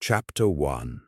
Chapter 1.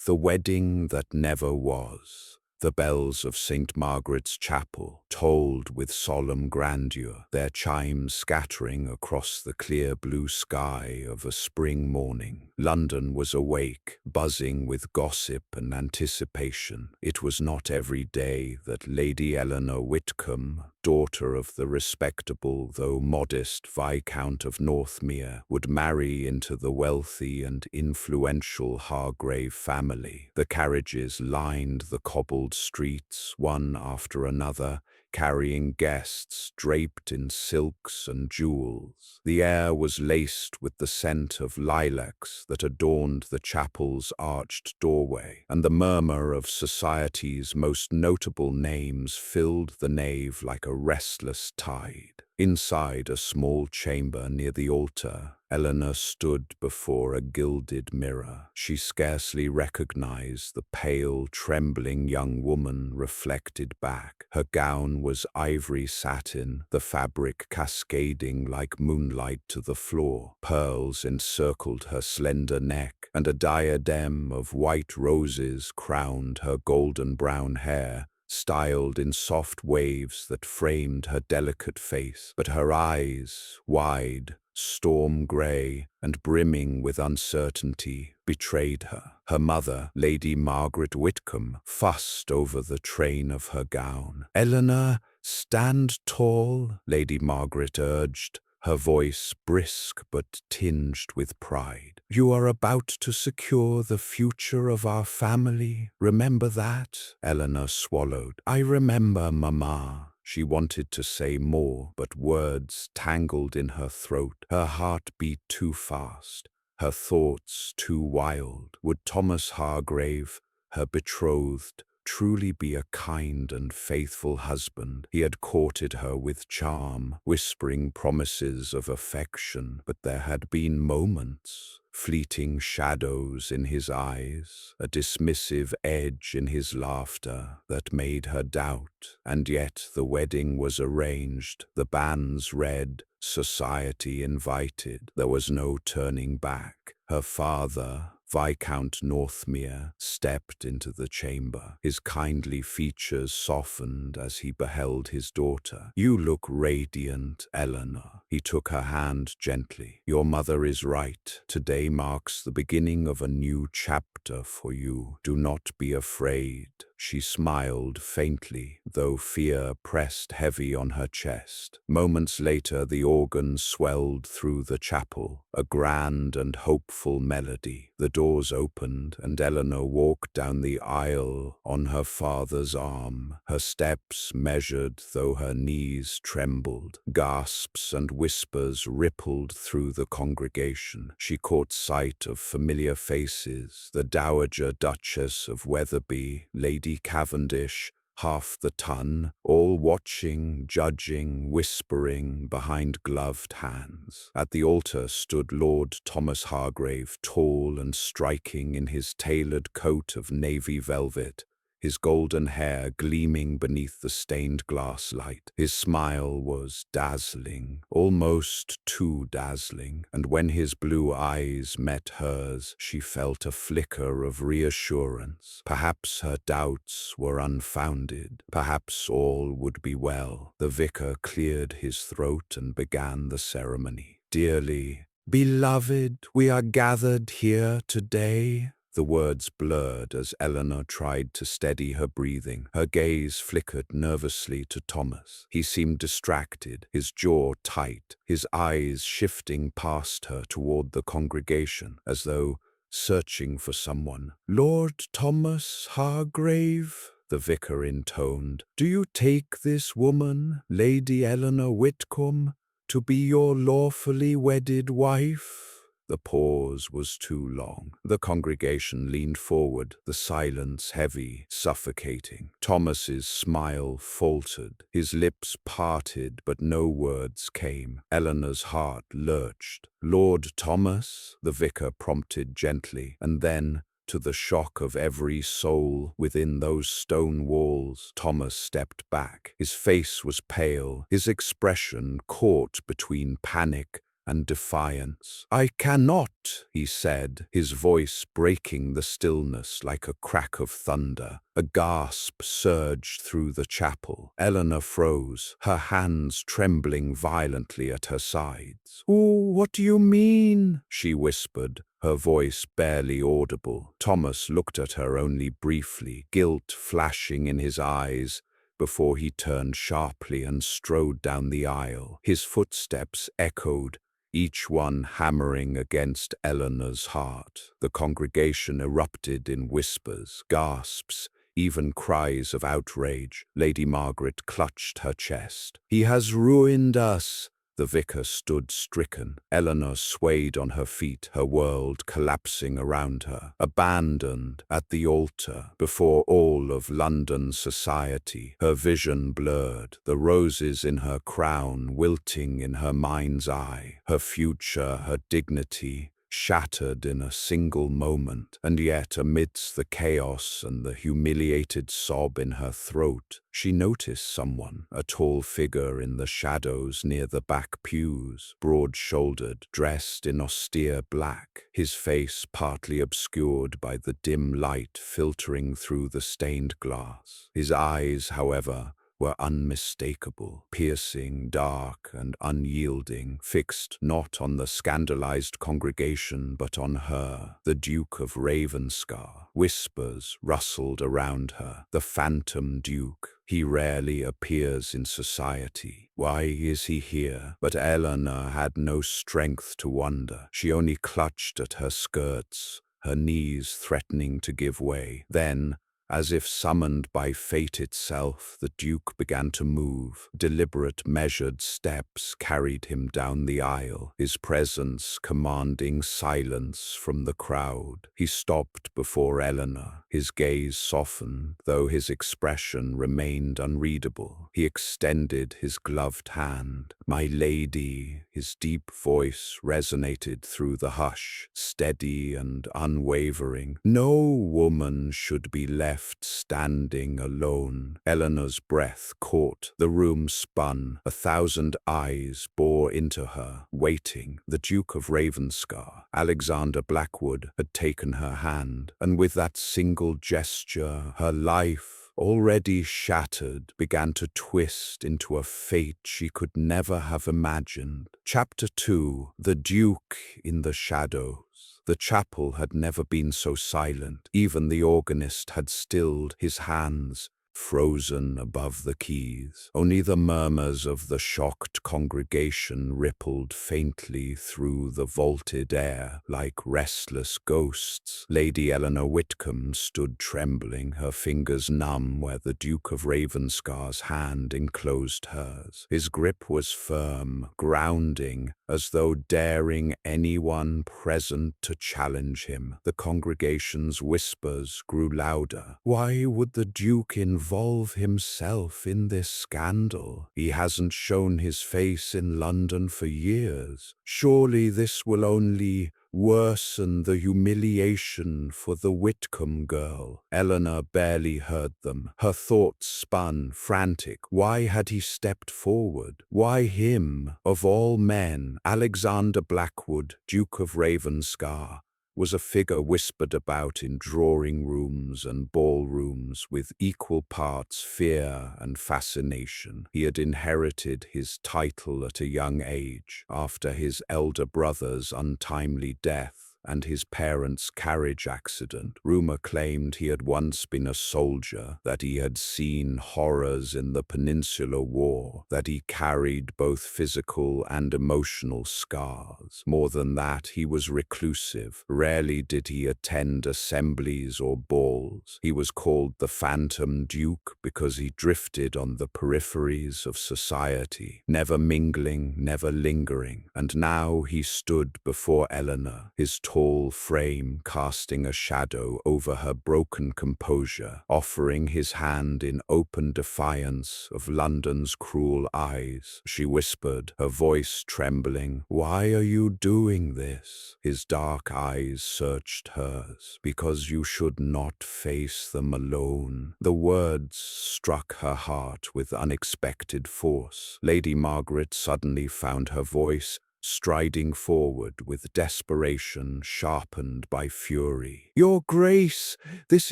The Wedding That Never Was. The bells of St. Margaret's Chapel tolled with solemn grandeur, their chimes scattering across the clear blue sky of a spring morning. London was awake, buzzing with gossip and anticipation. It was not every day that Lady Eleanor Whitcomb, daughter of the respectable though modest Viscount of Northmere, would marry into the wealthy and influential Hargrave family. The carriages lined the cobbled streets, one after another, carrying guests draped in silks and jewels. The air was laced with the scent of lilacs that adorned the chapel's arched doorway, and the murmur of society's most notable names filled the nave like a restless tide. Inside a small chamber near the altar, Eleanor stood before a gilded mirror. She scarcely recognized the pale, trembling young woman reflected back. Her gown was ivory satin, the fabric cascading like moonlight to the floor. Pearls encircled her slender neck, and a diadem of white roses crowned her golden brown hair, styled in soft waves that framed her delicate face. But her eyes, wide, storm grey, and brimming with uncertainty, betrayed her. Her mother, Lady Margaret Whitcomb, fussed over the train of her gown. "Eleanor, stand tall," Lady Margaret urged, her voice brisk but tinged with pride. "You are about to secure the future of our family. Remember that?" Eleanor swallowed. "I remember, Mamma." She wanted to say more, but words tangled in her throat. Her heart beat too fast, her thoughts too wild. Would Thomas Hargrave, her betrothed, truly be a kind and faithful husband? He had courted her with charm, whispering promises of affection, but there had been moments, fleeting shadows in his eyes, a dismissive edge in his laughter that made her doubt. And yet the wedding was arranged, the banns read, society invited. There was no turning back. Her father, Viscount Northmere, stepped into the chamber. His kindly features softened as he beheld his daughter. "You look radiant, Eleanor." He took her hand gently. "Your mother is right. Today marks the beginning of a new chapter for you. Do not be afraid." She smiled faintly, though fear pressed heavy on her chest. Moments later, the organ swelled through the chapel, a grand and hopeful melody. The doors opened, and Eleanor walked down the aisle on her father's arm, her steps measured though her knees trembled. Gasps and whispers rippled through the congregation. She caught sight of familiar faces, the Dowager Duchess of Wetherby, Lady Cavendish, half the ton, all watching, judging, whispering behind gloved hands. At the altar stood Lord Thomas Hargrave, tall and striking in his tailored coat of navy velvet, his golden hair gleaming beneath the stained glass light. His smile was dazzling, almost too dazzling, and when his blue eyes met hers, she felt a flicker of reassurance. Perhaps her doubts were unfounded. Perhaps all would be well. The vicar cleared his throat and began the ceremony. "Dearly beloved, we are gathered here today." The words blurred as Eleanor tried to steady her breathing. Her gaze flickered nervously to Thomas. He seemed distracted, his jaw tight, his eyes shifting past her toward the congregation, as though searching for someone. "Lord Thomas Hargrave," the vicar intoned, "do you take this woman, Lady Eleanor Whitcomb, to be your lawfully wedded wife?" The pause was too long. The congregation leaned forward, the silence heavy, suffocating. Thomas's smile faltered, his lips parted, but no words came. Eleanor's heart lurched. "Lord Thomas," the vicar prompted gently, and then, to the shock of every soul within those stone walls, Thomas stepped back. His face was pale, his expression caught between panic and defiance. "I cannot," he said, his voice breaking the stillness like a crack of thunder. A gasp surged through the chapel. Eleanor froze, her hands trembling violently at her sides. "Oh, what do you mean?" she whispered, her voice barely audible. Thomas looked at her only briefly, guilt flashing in his eyes, before he turned sharply and strode down the aisle. His footsteps echoed, each one hammering against Eleanor's heart. The congregation erupted in whispers, gasps, even cries of outrage. Lady Margaret clutched her chest. "He has ruined us." The vicar stood stricken. Eleanor swayed on her feet, her world collapsing around her. Abandoned at the altar, before all of London society, her vision blurred, the roses in her crown wilting in her mind's eye, her future, her dignity, shattered in a single moment. And yet, amidst the chaos and the humiliated sob in her throat, she noticed someone, a tall figure in the shadows near the back pews, broad-shouldered, dressed in austere black, his face partly obscured by the dim light filtering through the stained glass. His eyes, however, were unmistakable, piercing, dark, and unyielding, fixed not on the scandalized congregation but on her, the Duke of Ravenscar. Whispers rustled around her. The phantom Duke. He rarely appears in society. Why is he here? But Eleanor had no strength to wonder. She only clutched at her skirts, her knees threatening to give way. Then, as if summoned by fate itself, the Duke began to move. Deliberate, measured steps carried him down the aisle, his presence commanding silence from the crowd. He stopped before Eleanor, his gaze softened, though his expression remained unreadable. He extended his gloved hand. "My lady," his deep voice resonated through the hush, steady and unwavering. "No woman should be left standing alone." Eleanor's breath caught. The room spun. 1,000 eyes bore into her, waiting. The Duke of Ravenscar, Alexander Blackwood, had taken her hand, and with that single gesture, her life, already shattered, began to twist into a fate she could never have imagined. Chapter 2. The Duke in the Shadows. The chapel had never been so silent. Even the organist had stilled, his hands frozen above the keys. Only the murmurs of the shocked congregation rippled faintly through the vaulted air like restless ghosts. Lady Eleanor Whitcomb stood trembling, her fingers numb where the Duke of Ravenscar's hand enclosed hers. His grip was firm, grounding, as though daring anyone present to challenge him. The congregation's whispers grew louder. Why would the Duke involve himself in this scandal? He hasn't shown his face in London for years. Surely this will only worsen the humiliation for the Whitcomb girl. Eleanor barely heard them. Her thoughts spun, frantic. Why had he stepped forward? Why him, of all men? Alexander Blackwood, Duke of Ravenscar, was a figure whispered about in drawing rooms and ballrooms with equal parts fear and fascination. He had inherited his title at a young age, after his elder brother's untimely death and his parents' carriage accident. Rumor claimed he had once been a soldier, that he had seen horrors in the Peninsular War, that he carried both physical and emotional scars. More than that, he was reclusive. Rarely did he attend assemblies or balls. He was called the Phantom Duke because he drifted on the peripheries of society, never mingling, never lingering. And now he stood before Eleanor, his tall frame casting a shadow over her broken composure, offering his hand in open defiance of London's cruel eyes. She whispered, her voice trembling, "Why are you doing this?" His dark eyes searched hers. "Because you should not face them alone." The words struck her heart with unexpected force. Lady Margaret suddenly found her voice striding forward with desperation sharpened by fury. "Your Grace, this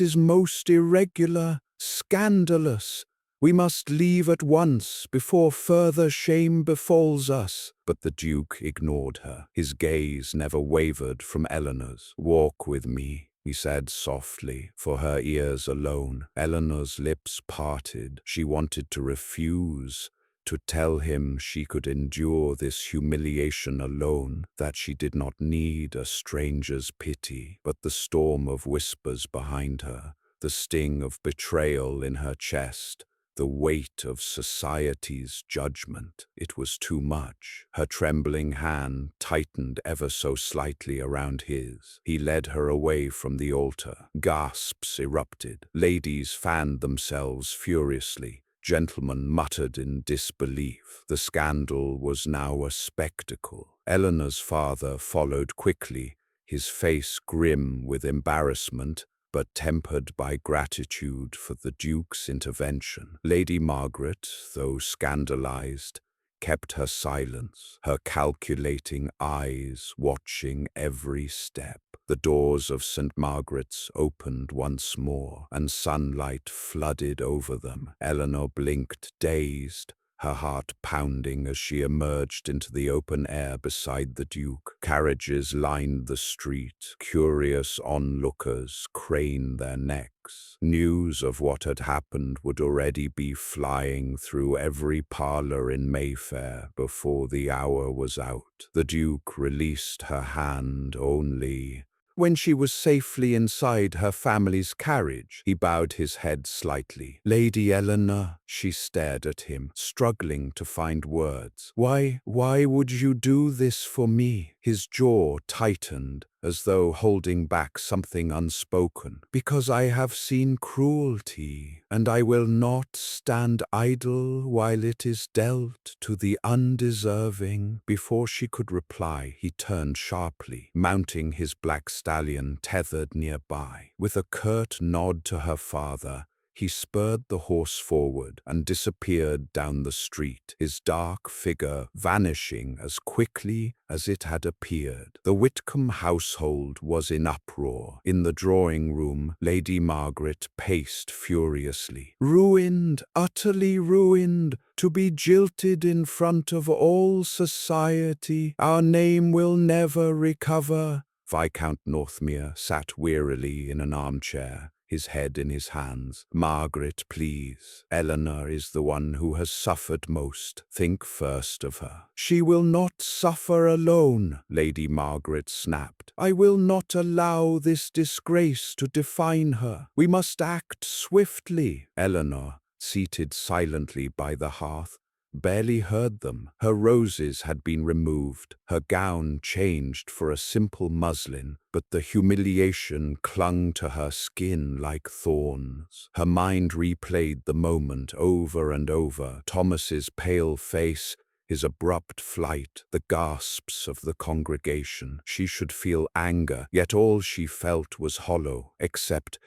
is most irregular, scandalous. We must leave at once before further shame befalls us." But the Duke ignored her. His gaze never wavered from Eleanor's. "Walk with me," he said softly, for her ears alone. Eleanor's lips parted. She wanted to refuse, to tell him she could endure this humiliation alone, that she did not need a stranger's pity. But the storm of whispers behind her, the sting of betrayal in her chest, the weight of society's judgment, it was too much. Her trembling hand tightened ever so slightly around his. He led her away from the altar. Gasps erupted. Ladies fanned themselves furiously. Gentlemen muttered in disbelief. The scandal was now a spectacle. Eleanor's father followed quickly, his face grim with embarrassment, but tempered by gratitude for the Duke's intervention. Lady Margaret, though scandalized, kept her silence, her calculating eyes watching every step. The doors of St. Margaret's opened once more, and sunlight flooded over them. Eleanor blinked, dazed, her heart pounding as she emerged into the open air beside the Duke. Carriages lined the street. Curious onlookers craned their necks. News of what had happened would already be flying through every parlor in Mayfair before the hour was out. The Duke released her hand only when she was safely inside her family's carriage. He bowed his head slightly. "Lady Eleanor," she stared at him, struggling to find words. Why would you do this for me?" His jaw tightened, as though holding back something unspoken. "Because I have seen cruelty, and I will not stand idle while it is dealt to the undeserving." Before she could reply, he turned sharply, mounting his black stallion tethered nearby. With a curt nod to her father, he spurred the horse forward and disappeared down the street, his dark figure vanishing as quickly as it had appeared. The Whitcomb household was in uproar. In the drawing room, Lady Margaret paced furiously. "Ruined, utterly ruined, to be jilted in front of all society. Our name will never recover." Viscount Northmere sat wearily in an armchair, his head in his hands. "Margaret, please. Eleanor is the one who has suffered most. Think first of her." "She will not suffer alone," Lady Margaret snapped. "I will not allow this disgrace to define her. We must act swiftly." Eleanor, seated silently by the hearth, barely heard them. Her roses had been removed, her gown changed for a simple muslin, but the humiliation clung to her skin like thorns. Her mind replayed the moment over and over. Thomas's pale face, his abrupt flight, the gasps of the congregation. She should feel anger, yet all she felt was hollow, except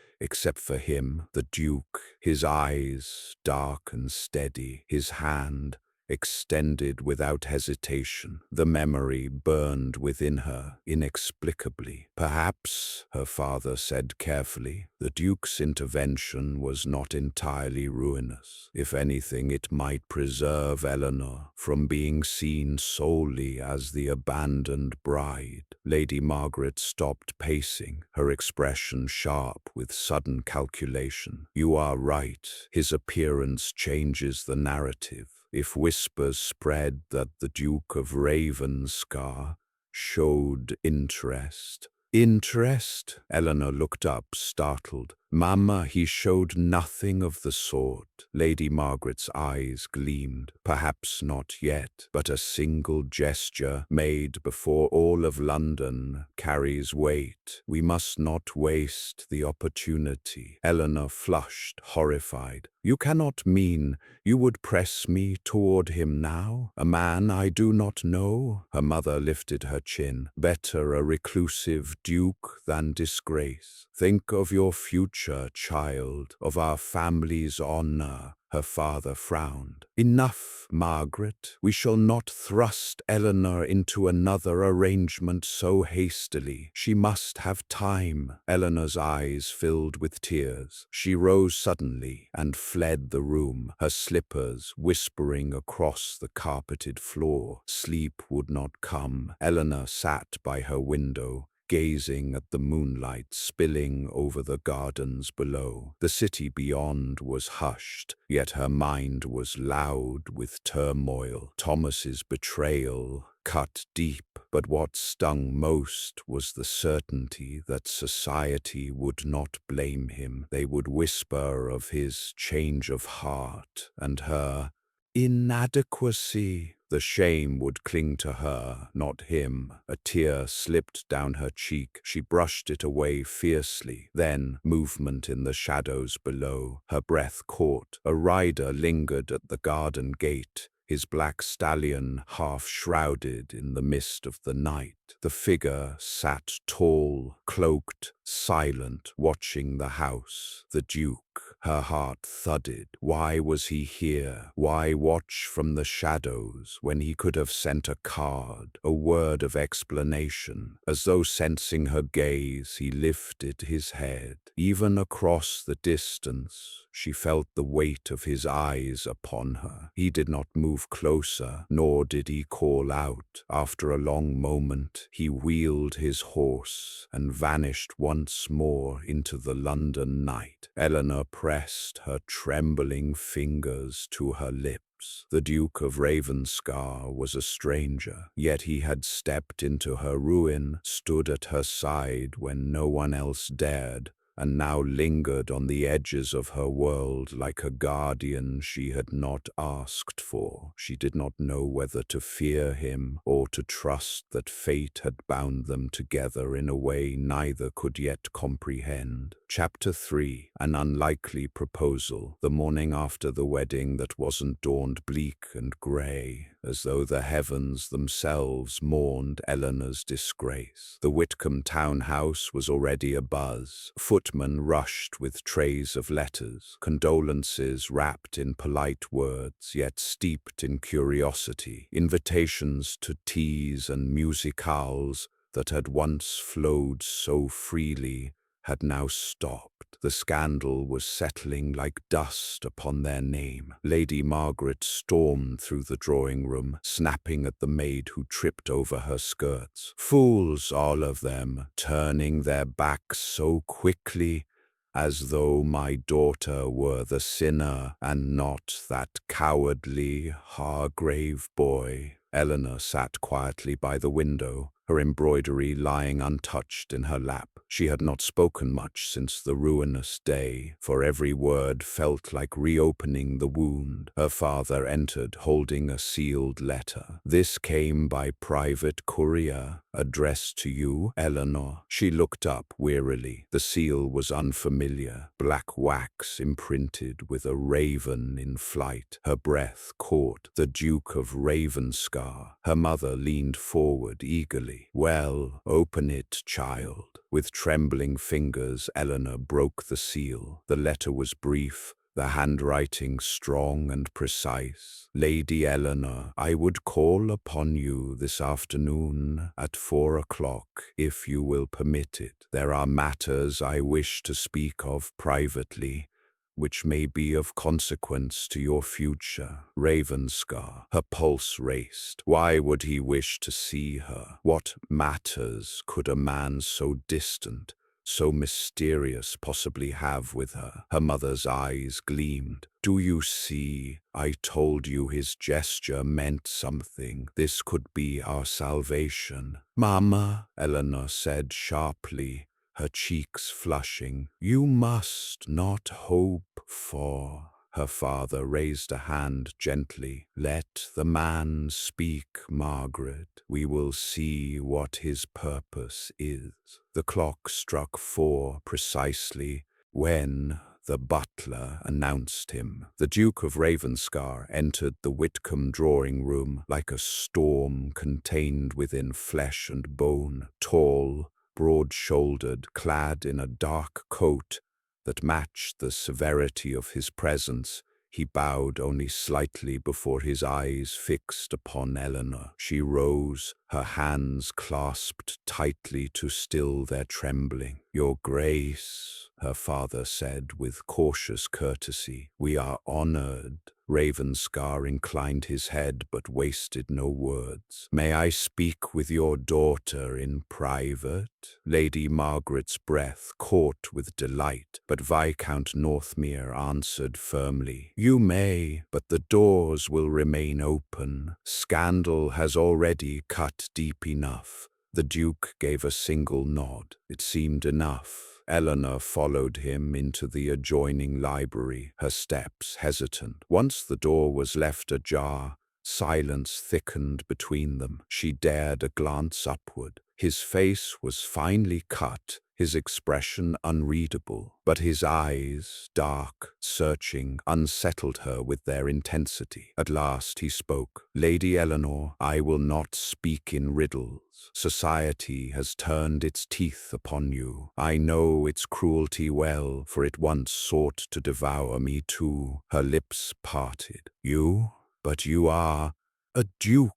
for him, the Duke, his eyes dark and steady, his hand extended without hesitation. The memory burned within her inexplicably. "Perhaps," her father said carefully, "the Duke's intervention was not entirely ruinous. If anything, it might preserve Eleanor from being seen solely as the abandoned bride." Lady Margaret stopped pacing, her expression sharp with sudden calculation. "You are right. His appearance changes the narrative. If whispers spread that the Duke of Ravenscar showed interest." "Interest?" Eleanor looked up, startled. "Mamma, he showed nothing of the sort." Lady Margaret's eyes gleamed. "Perhaps not yet, but a single gesture made before all of London carries weight. We must not waste the opportunity." Eleanor flushed, horrified. "You cannot mean you would press me toward him now? A man I do not know?" Her mother lifted her chin. "Better a reclusive Duke than disgrace. Think of your future, child, of our family's honor." Her father frowned. "Enough, Margaret. We shall not thrust Eleanor into another arrangement so hastily. She must have time." Eleanor's eyes filled with tears. She rose suddenly and fled the room, her slippers whispering across the carpeted floor. Sleep would not come. Eleanor sat by her window, gazing at the moonlight spilling over the gardens below. The city beyond was hushed, yet her mind was loud with turmoil. Thomas's betrayal cut deep, but what stung most was the certainty that society would not blame him. They would whisper of his change of heart and her inadequacy. The shame would cling to her, not him. A tear slipped down her cheek. She brushed it away fiercely. Then, movement in the shadows below. Her breath caught. A rider lingered at the garden gate, his black stallion half shrouded in the mist of the night. The figure sat tall, cloaked, silent, watching the house. The Duke. Her heart thudded. Why was he here? Why watch from the shadows when he could have sent a card, a word of explanation? As though sensing her gaze, he lifted his head. Even across the distance, she felt the weight of his eyes upon her. He did not move closer, nor did he call out. After a long moment, he wheeled his horse and vanished once more into the London night. Eleanor pressed her trembling fingers to her lips. The Duke of Ravenscar was a stranger, yet he had stepped into her ruin, stood at her side when no one else dared, and now lingered on the edges of her world like a guardian she had not asked for. She did not know whether to fear him or to trust that fate had bound them together in a way neither could yet comprehend. Chapter 3. An unlikely proposal. The morning after the wedding that wasn't dawned bleak and grey, as though the heavens themselves mourned Eleanor's disgrace. The Whitcomb townhouse was already abuzz. Footmen rushed with trays of letters, condolences wrapped in polite words, yet steeped in curiosity, invitations to teas and musicales that had once flowed so freely had now stopped. The scandal was settling like dust upon their name. Lady Margaret stormed through the drawing room, snapping at the maid who tripped over her skirts. Fools, all of them, turning their backs so quickly, as though my daughter were the sinner and not that cowardly Hargrave boy. Eleanor sat quietly by the window, her embroidery lying untouched in her lap. She had not spoken much since the ruinous day, for every word felt like reopening the wound. Her father entered, holding a sealed letter. "This came by private courier, addressed to you, Eleanor." She looked up wearily. The seal was unfamiliar, black wax imprinted with a raven in flight. Her breath caught. The Duke of Ravenscar. Her mother leaned forward eagerly. "Well, open it, child." With trembling fingers, Eleanor broke the seal. The letter was brief, the handwriting strong and precise. "Lady Eleanor, I would call upon you this afternoon at 4 o'clock, if you will permit it. There are matters I wish to speak of privately, which may be of consequence to your future. Ravenscar." Her pulse raced. Why would he wish to see her? What matters could a man so distant, so mysterious possibly have with her? Her mother's eyes gleamed. "Do you see? I told you his gesture meant something. This could be our salvation." "Mama," Eleanor said sharply, her cheeks flushing, "you must not hope for." Her father raised a hand gently. "Let the man speak, Margaret. We will see what his purpose is." The clock struck 4 precisely when the butler announced him. The Duke of Ravenscar entered the Whitcomb drawing room like a storm contained within flesh and bone, tall, broad-shouldered, clad in a dark coat that matched the severity of his presence. He bowed only slightly before his eyes fixed upon Eleanor. She rose, her hands clasped tightly to still their trembling. "Your Grace," her father said with cautious courtesy, "we are honored." Ravenscar inclined his head but wasted no words. "May I speak with your daughter in private?" Lady Margaret's breath caught with delight, but Viscount Northmere answered firmly, "You may, but the doors will remain open. Scandal has already cut deep enough." The Duke gave a single nod. It seemed enough. Eleanor followed him into the adjoining library, her steps hesitant. Once the door was left ajar, silence thickened between them. She dared a glance upward. His face was finely cut, his expression unreadable, but his eyes, dark, searching, unsettled her with their intensity. At last he spoke. "Lady Eleanor, I will not speak in riddles. Society has turned its teeth upon you. I know its cruelty well, for it once sought to devour me too." Her lips parted. "You? But you are a duke,"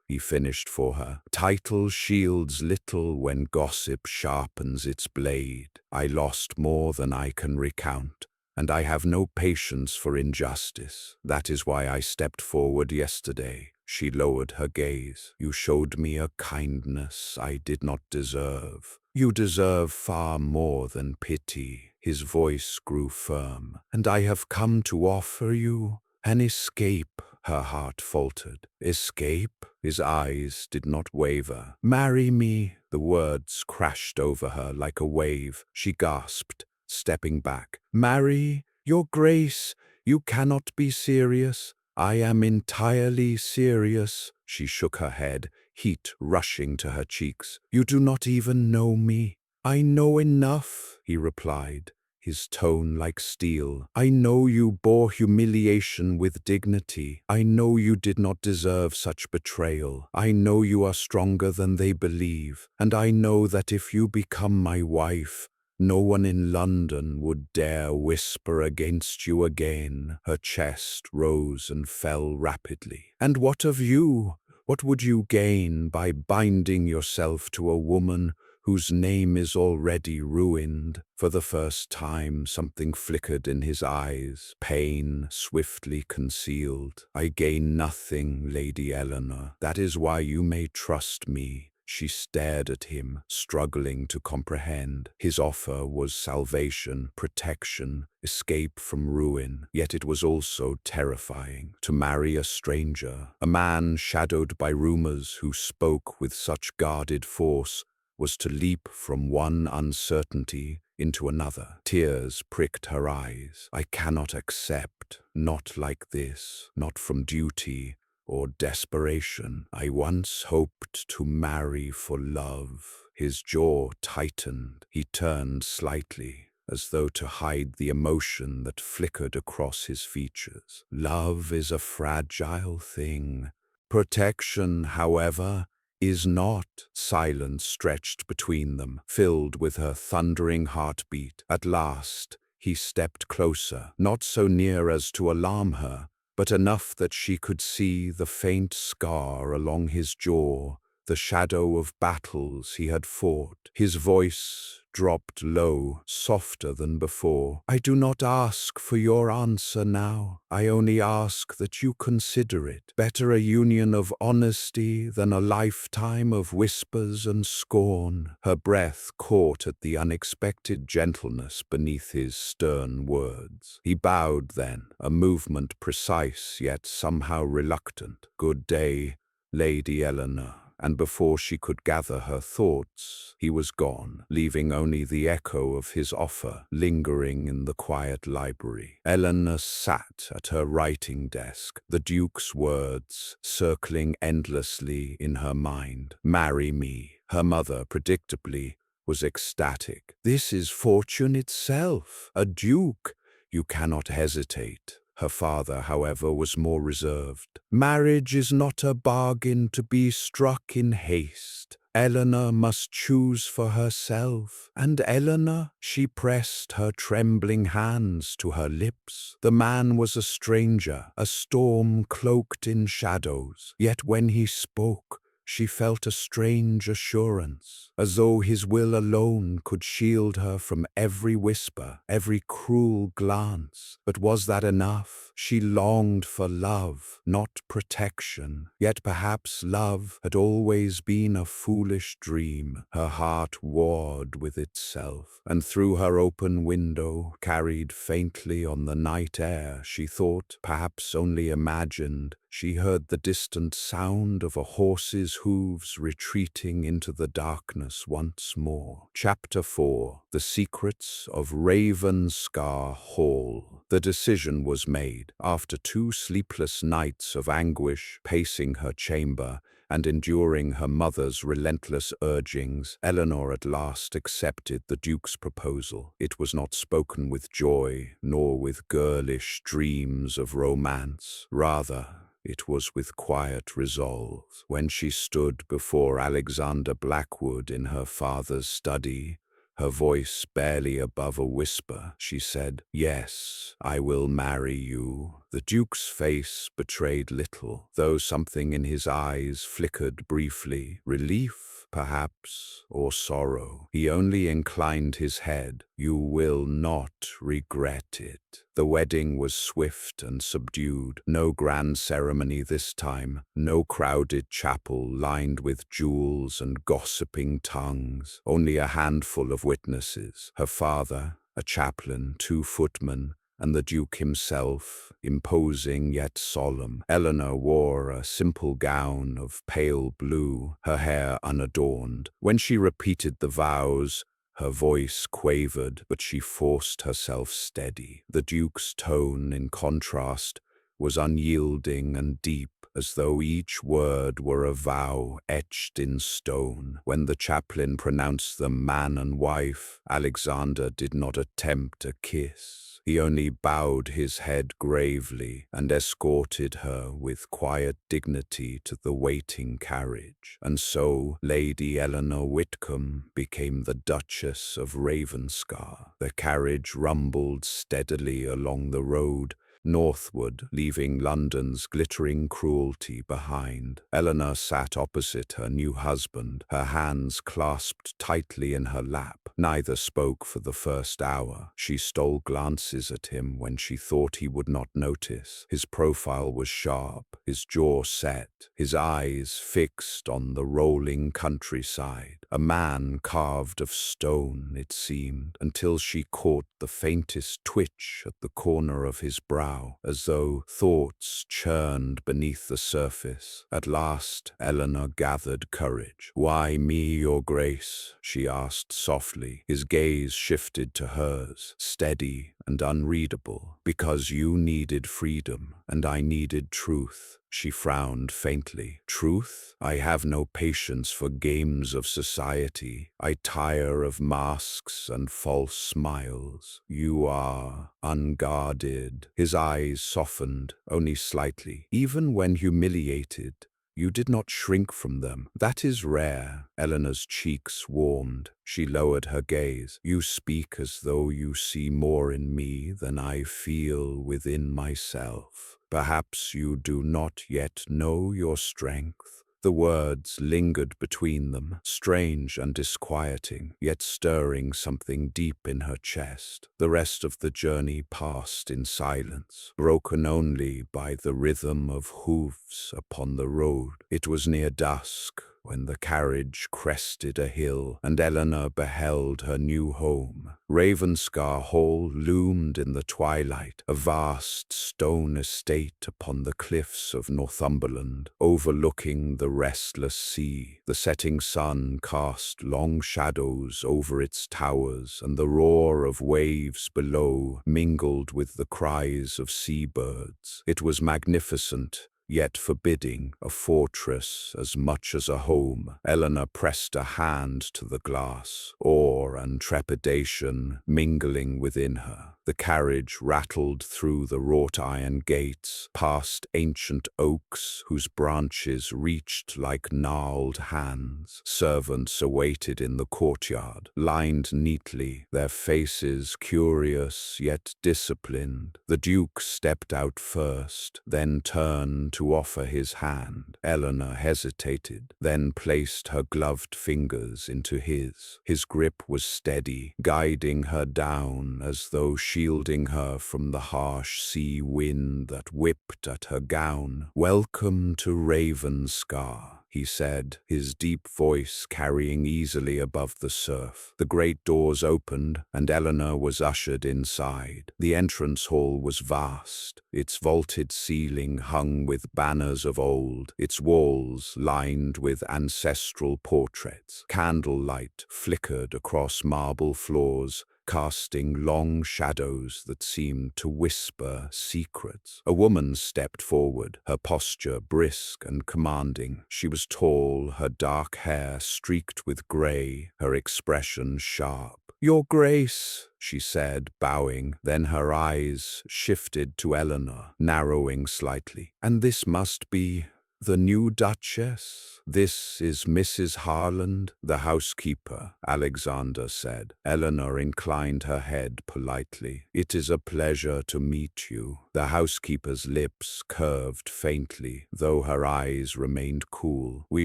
he finished for her. "Title shields little when gossip sharpens its blade. I lost more than I can recount, and I have no patience for injustice. That is why I stepped forward yesterday." She lowered her gaze. "You showed me a kindness I did not deserve. You deserve far more than pity." His voice grew firm. "And I have come to offer you an escape." Her heart faltered. "Escape?" His eyes did not waver. "Marry me." The words crashed over her like a wave. She gasped, stepping back. "Marry? Your Grace, you cannot be serious." "I am entirely serious." She shook her head, heat rushing to her cheeks. "You do not even know me." "I know enough," he replied, his tone like steel. "I know you bore humiliation with dignity. I know you did not deserve such betrayal. I know you are stronger than they believe. And I know that if you become my wife, no one in London would dare whisper against you again." Her chest rose and fell rapidly. "And what of you? What would you gain by binding yourself to a woman whose name is already ruined?" For the first time, something flickered in his eyes, pain swiftly concealed. "I gain nothing, Lady Eleanor. That is why you may trust me." She stared at him, struggling to comprehend. His offer was salvation, protection, escape from ruin. Yet it was also terrifying. To marry a stranger, a man shadowed by rumors who spoke with such guarded force, was to leap from one uncertainty into another. Tears pricked her eyes. "I cannot accept. Not like this. Not from duty or desperation. I once hoped to marry for love." His jaw tightened. He turned slightly, as though to hide the emotion that flickered across his features. "Love is a fragile thing. Protection, however, is not." Silence stretched between them, filled with her thundering heartbeat. At last, he stepped closer, not so near as to alarm her, but enough that she could see the faint scar along his jaw, the shadow of battles he had fought. His voice dropped low, softer than before. "I do not ask for your answer now. I only ask that you consider it. Better a union of honesty than a lifetime of whispers and scorn." Her breath caught at the unexpected gentleness beneath his stern words. He bowed then, a movement precise yet somehow reluctant. "Good day, Lady Eleanor." And before she could gather her thoughts, he was gone, leaving only the echo of his offer lingering in the quiet library. Eleanor sat at her writing desk, the Duke's words circling endlessly in her mind. "Marry me." Her mother, predictably, was ecstatic. "This is fortune itself. A duke. You cannot hesitate." Her father, however, was more reserved. "Marriage is not a bargain to be struck in haste. Eleanor must choose for herself. And Eleanor, she pressed her trembling hands to her lips. The man was a stranger, a storm cloaked in shadows. Yet when he spoke, she felt a strange assurance, as though his will alone could shield her from every whisper, every cruel glance. But was that enough? She longed for love, not protection. Yet perhaps love had always been a foolish dream. Her heart warred with itself, and through her open window, carried faintly on the night air, she thought, perhaps only imagined, she heard the distant sound of a horse's hooves retreating into the darkness once more. Chapter 4. The Secrets of Ravenscar Hall. The decision was made. After 2 sleepless nights of anguish, pacing her chamber, and enduring her mother's relentless urgings, Eleanor at last accepted the Duke's proposal. It was not spoken with joy, nor with girlish dreams of romance. Rather, it was with quiet resolve. When she stood before Alexander Blackwood in her father's study, her voice barely above a whisper, she said, "Yes, I will marry you." The Duke's face betrayed little, though something in his eyes flickered briefly. Relief, perhaps, or sorrow. He only inclined his head. "You will not regret it." The wedding was swift and subdued. No grand ceremony this time. No crowded chapel lined with jewels and gossiping tongues. Only a handful of witnesses. Her father, a chaplain, 2 footmen, and the Duke himself, imposing yet solemn. Eleanor wore a simple gown of pale blue, her hair unadorned. When she repeated the vows, her voice quavered, but she forced herself steady. The Duke's tone, in contrast, was unyielding and deep, as though each word were a vow etched in stone. When the chaplain pronounced them man and wife, Alexander did not attempt a kiss. He only bowed his head gravely and escorted her with quiet dignity to the waiting carriage. And so Lady Eleanor Whitcomb became the Duchess of Ravenscar. The carriage rumbled steadily along the road, northward, leaving London's glittering cruelty behind. Eleanor sat opposite her new husband, her hands clasped tightly in her lap. Neither spoke for the first hour. She stole glances at him when she thought he would not notice. His profile was sharp, his jaw set, his eyes fixed on the rolling countryside. A man carved of stone, it seemed, until she caught the faintest twitch at the corner of his brow, as though thoughts churned beneath the surface. At last, Eleanor gathered courage. "Why me, your grace?" she asked softly. His gaze shifted to hers, steady and unreadable. "Because you needed freedom, and I needed truth." She frowned faintly. "Truth? I have no patience for games of society. I tire of masks and false smiles. You are unguarded." His eyes softened, only slightly. "Even when humiliated, you did not shrink from them. That is rare." Eleanor's cheeks warmed. She lowered her gaze. "You speak as though you see more in me than I feel within myself. Perhaps you do not yet know your strength." The words lingered between them, strange and disquieting, yet stirring something deep in her chest. The rest of the journey passed in silence, broken only by the rhythm of hoofs upon the road. It was near dusk when the carriage crested a hill, and Eleanor beheld her new home. Ravenscar Hall loomed in the twilight, a vast stone estate upon the cliffs of Northumberland, overlooking the restless sea. The setting sun cast long shadows over its towers, and the roar of waves below mingled with the cries of seabirds. It was magnificent, yet forbidding, a fortress as much as a home. Eleanor pressed a hand to the glass, awe and trepidation mingling within her. The carriage rattled through the wrought iron gates, past ancient oaks whose branches reached like gnarled hands. Servants awaited in the courtyard, lined neatly, their faces curious yet disciplined. The Duke stepped out first, then turned to offer his hand. Eleanor hesitated, then placed her gloved fingers into his. His grip was steady, guiding her down as though shielding her from the harsh sea wind that whipped at her gown. "Welcome to Ravenscar," he said, his deep voice carrying easily above the surf. The great doors opened, and Eleanor was ushered inside. The entrance hall was vast, its vaulted ceiling hung with banners of old, its walls lined with ancestral portraits. Candlelight flickered across marble floors, casting long shadows that seemed to whisper secrets. A woman stepped forward, her posture brisk and commanding. She was tall, her dark hair streaked with grey, her expression sharp. "Your Grace," she said, bowing. Then her eyes shifted to Eleanor, narrowing slightly. "And this must be the new Duchess?" "This is Mrs. Harland, the housekeeper," Alexander said. Eleanor inclined her head politely. "It is a pleasure to meet you." The housekeeper's lips curved faintly, though her eyes remained cool. "We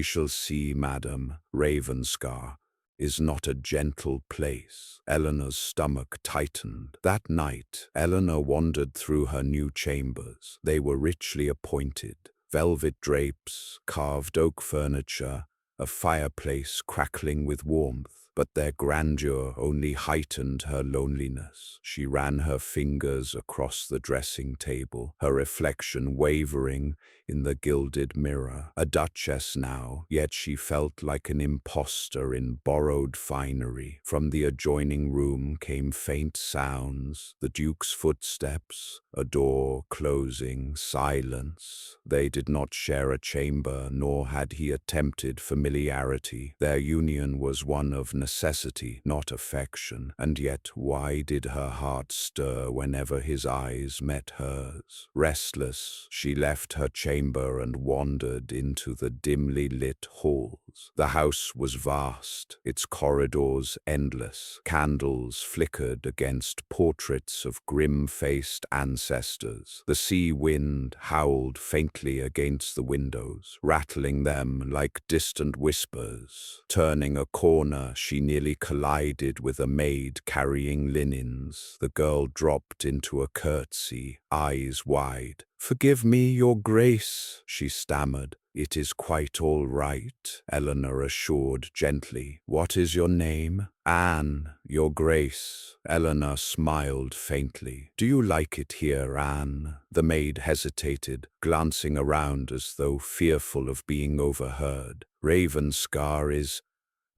shall see, madam. Ravenscar is not a gentle place." Eleanor's stomach tightened. That night, Eleanor wandered through her new chambers. They were richly appointed. Velvet drapes, carved oak furniture, a fireplace crackling with warmth. But their grandeur only heightened her loneliness. She ran her fingers across the dressing table, her reflection wavering in the gilded mirror. A duchess now, yet she felt like an impostor in borrowed finery. From the adjoining room came faint sounds, the Duke's footsteps, a door closing, silence. They did not share a chamber, nor had he attempted familiarity. Their union was one of necessity, not affection, and yet why did her heart stir whenever his eyes met hers? Restless, she left her chamber and wandered into the dimly lit halls. The house was vast, its corridors endless. Candles flickered against portraits of grim-faced ancestors. The sea wind howled faintly against the windows, rattling them like distant whispers. Turning a corner, she nearly collided with a maid carrying linens. The girl dropped into a curtsy, eyes wide. "Forgive me, your Grace," she stammered. "It is quite all right," Eleanor assured gently. "What is your name?" "Anne, your Grace." Eleanor smiled faintly. "Do you like it here, Anne?" The maid hesitated, glancing around as though fearful of being overheard. "Ravenscar is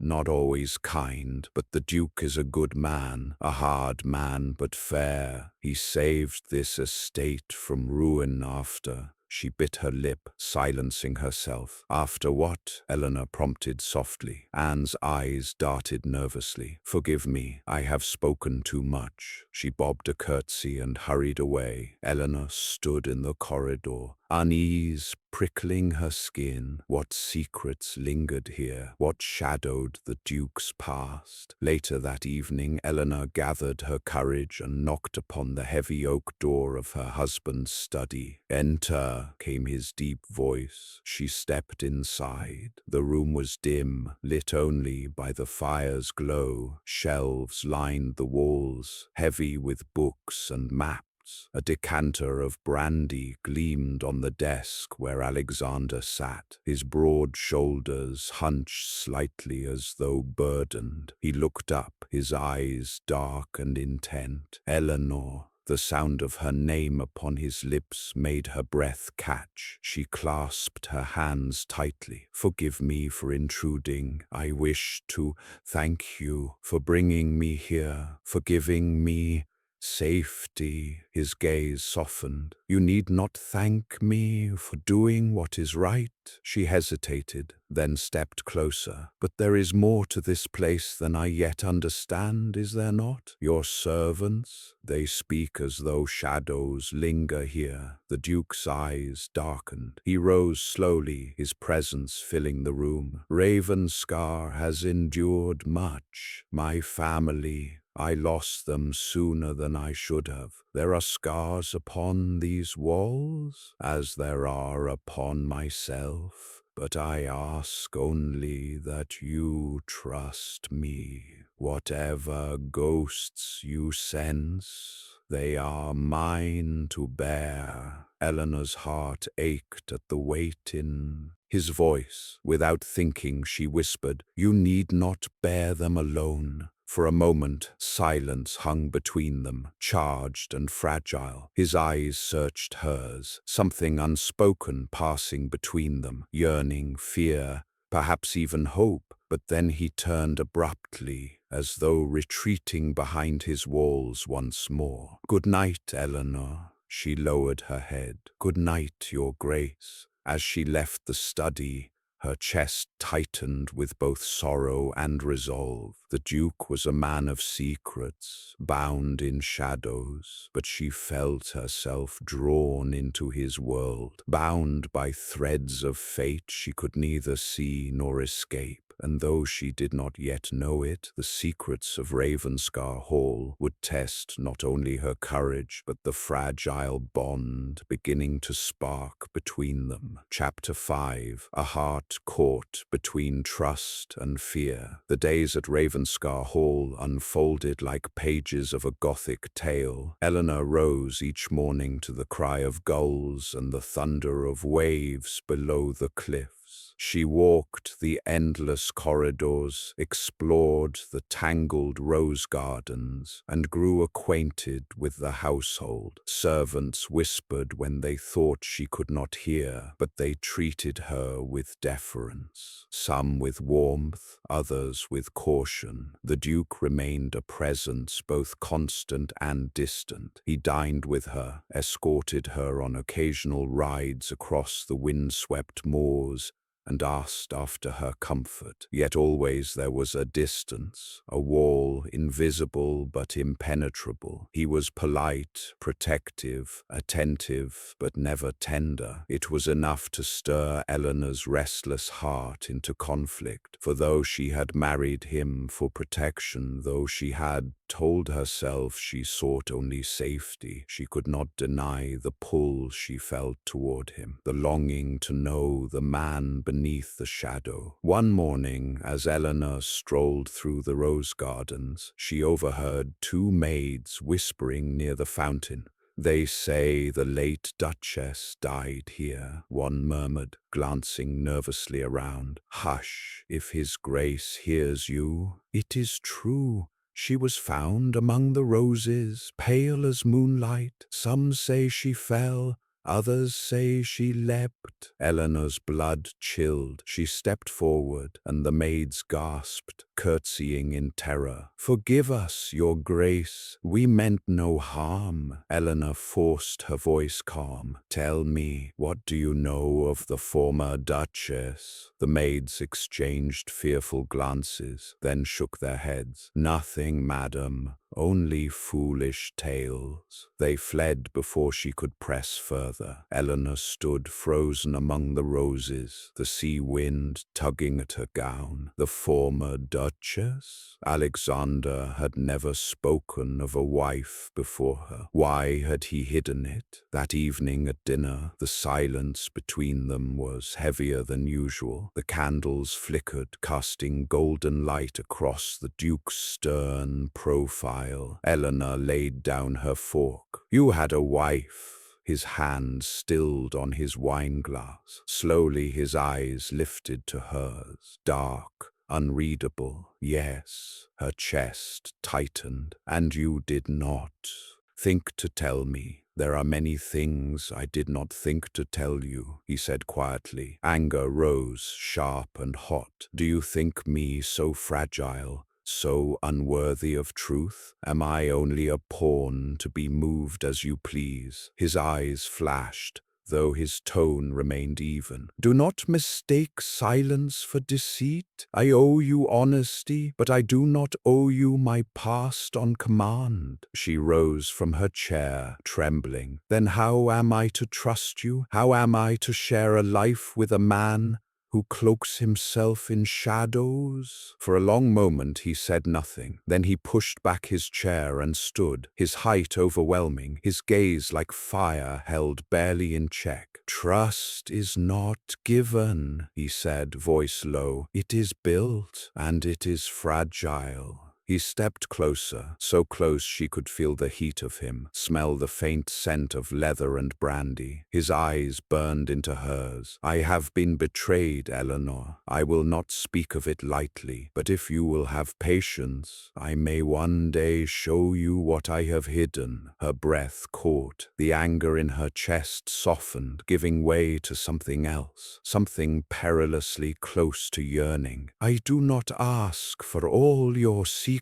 not always kind, but the Duke is a good man, a hard man but fair. He saved this estate from ruin after." She bit her lip, silencing herself. "After what?" Eleanor prompted softly. Anne's eyes darted nervously. "Forgive me, I have spoken too much." She bobbed a curtsy and hurried away. Eleanor stood in the corridor, unease prickling her skin. What secrets lingered here? What shadowed the Duke's past? Later that evening, Eleanor gathered her courage and knocked upon the heavy oak door of her husband's study. "Enter," came his deep voice. She stepped inside. The room was dim, lit only by the fire's glow. Shelves lined the walls, heavy with books and maps. A decanter of brandy gleamed on the desk where Alexander sat, his broad shoulders hunched slightly as though burdened. He looked up, his eyes dark and intent. "Eleanor." The sound of her name upon his lips made her breath catch. She clasped her hands tightly. "Forgive me for intruding. I wish to thank you for bringing me here, for giving me Safety, his gaze softened. You need not thank me for doing what is right. She hesitated, then stepped closer. But there is more to this place than I yet understand, is there not? Your servants, they speak as though shadows linger here. The Duke's eyes darkened. He rose slowly, his presence filling the room. Ravenscar has endured much. My family, I lost them sooner than I should have. There are scars upon these walls, as there are upon myself, but I ask only that you trust me. Whatever ghosts you sense, they are mine to bear. Eleanor's heart ached at the weight in his voice. Without thinking, she whispered, "You need not bear them alone." For a moment, silence hung between them, charged and fragile. His eyes searched hers, something unspoken passing between them, yearning, fear, perhaps even hope. But then he turned abruptly, as though retreating behind his walls once more. "Good night, Eleanor." She lowered her head. "Good night, Your Grace." As she left the study, her chest tightened with both sorrow and resolve. The Duke was a man of secrets, bound in shadows, but she felt herself drawn into his world, bound by threads of fate she could neither see nor escape. And though she did not yet know it, the secrets of Ravenscar Hall would test not only her courage, but the fragile bond beginning to spark between them. Chapter 5. A Heart Caught Between Trust and Fear. The days at Ravenscar Hall unfolded like pages of a Gothic tale. Eleanor rose each morning to the cry of gulls and the thunder of waves below the cliff. She walked the endless corridors, explored the tangled rose gardens, and grew acquainted with the household. Servants whispered when they thought she could not hear, but they treated her with deference. Some with warmth, others with caution. The Duke remained a presence both constant and distant. He dined with her, escorted her on occasional rides across the windswept moors, and asked after her comfort. Yet always there was a distance, a wall invisible but impenetrable. He was polite, protective, attentive, but never tender. It was enough to stir Eleanor's restless heart into conflict, for though she had married him for protection, though she had told herself she sought only safety, she could not deny the pull she felt toward him, the longing to know the man beneath the shadow. One morning, as Eleanor strolled through the rose gardens, she overheard two maids whispering near the fountain. "They say the late Duchess died here," one murmured, glancing nervously around. "Hush, if His Grace hears you. It is true. She was found among the roses, pale as moonlight. Some say she fell, others say she leapt." Eleanor's blood chilled. She stepped forward, and the maids gasped, curtsying in terror. "Forgive us, Your Grace. We meant no harm." Eleanor forced her voice calm. "Tell me, what do you know of the former Duchess?" The maids exchanged fearful glances, then shook their heads. "Nothing, madam. Only foolish tales." They fled before she could press further. Eleanor stood frozen among the roses, the sea wind tugging at her gown. The former Duchess? Alexander had never spoken of a wife before her. Why had he hidden it? That evening at dinner, the silence between them was heavier than usual. The candles flickered, casting golden light across the Duke's stern profile. Eleanor laid down her fork. "You had a wife." His hand stilled on his wineglass. Slowly his eyes lifted to hers, dark, unreadable. "Yes." Her chest tightened. "And you did not think to tell me." "There are many things I did not think to tell you," he said quietly. Anger rose, sharp and hot. "Do you think me so fragile, so unworthy of truth? Am I only a pawn to be moved as you please? His eyes flashed, though his tone remained even. Do not mistake silence for deceit. I owe you honesty, but I do not owe you my past on command. She rose from her chair, trembling. Then how am I to trust you? How am I to share a life with a man who cloaks himself in shadows? For a long moment he said nothing. Then he pushed back his chair and stood, his height overwhelming, his gaze like fire held barely in check. Trust is not given, he said, voice low. It is built, and it is fragile. He stepped closer, so close she could feel the heat of him, smell the faint scent of leather and brandy. His eyes burned into hers. I have been betrayed, Eleanor. I will not speak of it lightly, but if you will have patience, I may one day show you what I have hidden. Her breath caught. The anger in her chest softened, giving way to something else, something perilously close to yearning. I do not ask for all your secrets,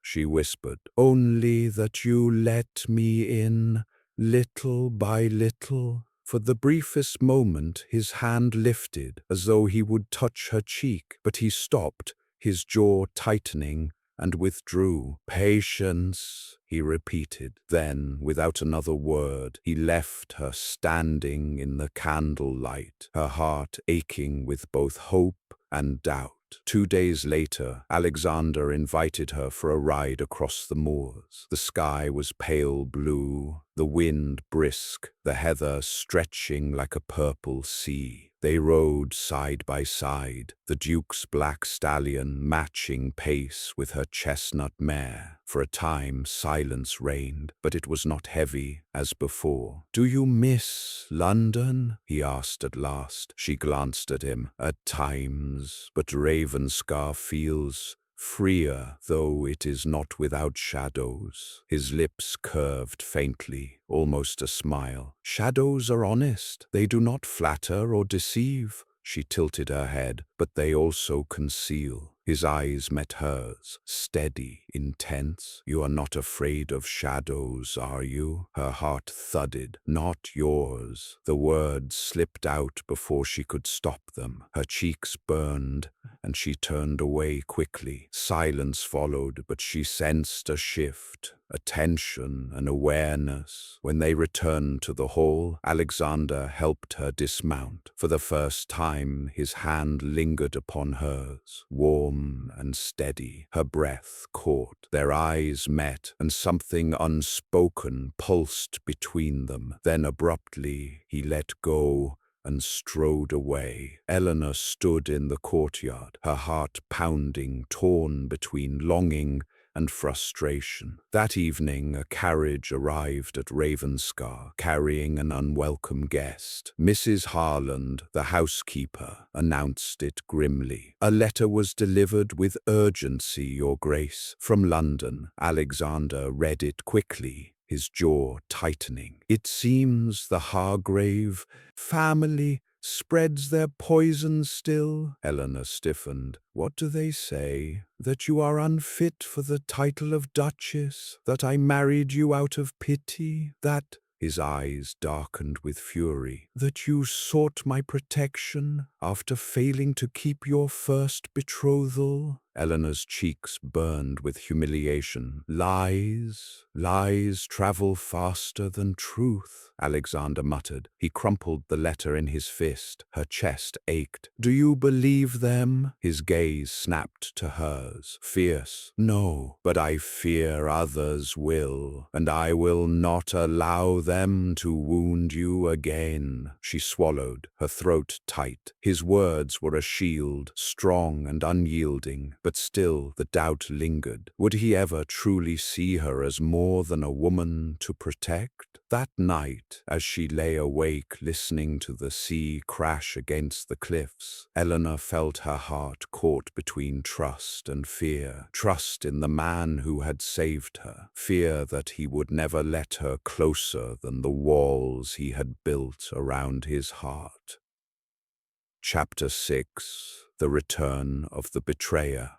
she whispered, only that you let me in, little by little. For the briefest moment his hand lifted, as though he would touch her cheek, but he stopped, his jaw tightening, and withdrew. Patience, he repeated. Then, without another word, he left her standing in the candlelight, her heart aching with both hope and doubt. 2 days later, Alexander invited her for a ride across the moors. The sky was pale blue, the wind brisk, the heather stretching like a purple sea. They rode side by side, the Duke's black stallion matching pace with her chestnut mare. For a time silence reigned, but it was not heavy as before. Do you miss London? He asked at last. She glanced at him. At times, but Ravenscar feels freer, though it is not without shadows. His lips curved faintly, almost a smile. Shadows are honest. They do not flatter or deceive. She tilted her head, but they also conceal. His eyes met hers, steady, intense. You are not afraid of shadows, are you? Her heart thudded. Not yours. The words slipped out before she could stop them. Her cheeks burned, and she turned away quickly. Silence followed, but she sensed a shift, a tension, an awareness. When they returned to the hall, Alexander helped her dismount. For the first time, his hand lingered upon hers, warm and steady. Her breath caught. Their eyes met, and something unspoken pulsed between them. Then abruptly, he let go and strode away. Eleanor stood in the courtyard, her heart pounding, torn between longing and frustration. That evening, a carriage arrived at Ravenscar, carrying an unwelcome guest. Mrs. Harland, the housekeeper, announced it grimly. A letter was delivered with urgency, Your Grace, from London. Alexander read it quickly, his jaw tightening. It seems the Hargrave family spreads their poison still. Eleanor stiffened. What do they say? That you are unfit for the title of Duchess? That I married you out of pity? That— His eyes darkened with fury. That you sought my protection after failing to keep your first betrothal? Eleanor's cheeks burned with humiliation. Lies, lies travel faster than truth, Alexander muttered. He crumpled the letter in his fist. Her chest ached. Do you believe them? His gaze snapped to hers, fierce. No, but I fear others will, and I will not allow them to wound you again. She swallowed, her throat tight. His words were a shield, strong and unyielding, but still the doubt lingered. Would he ever truly see her as more than a woman to protect? That night, as she lay awake listening to the sea crash against the cliffs, Eleanor felt her heart caught between trust and fear. Trust in the man who had saved her, fear that he would never let her closer than the walls he had built around his heart. Chapter 6: The Return of the Betrayer.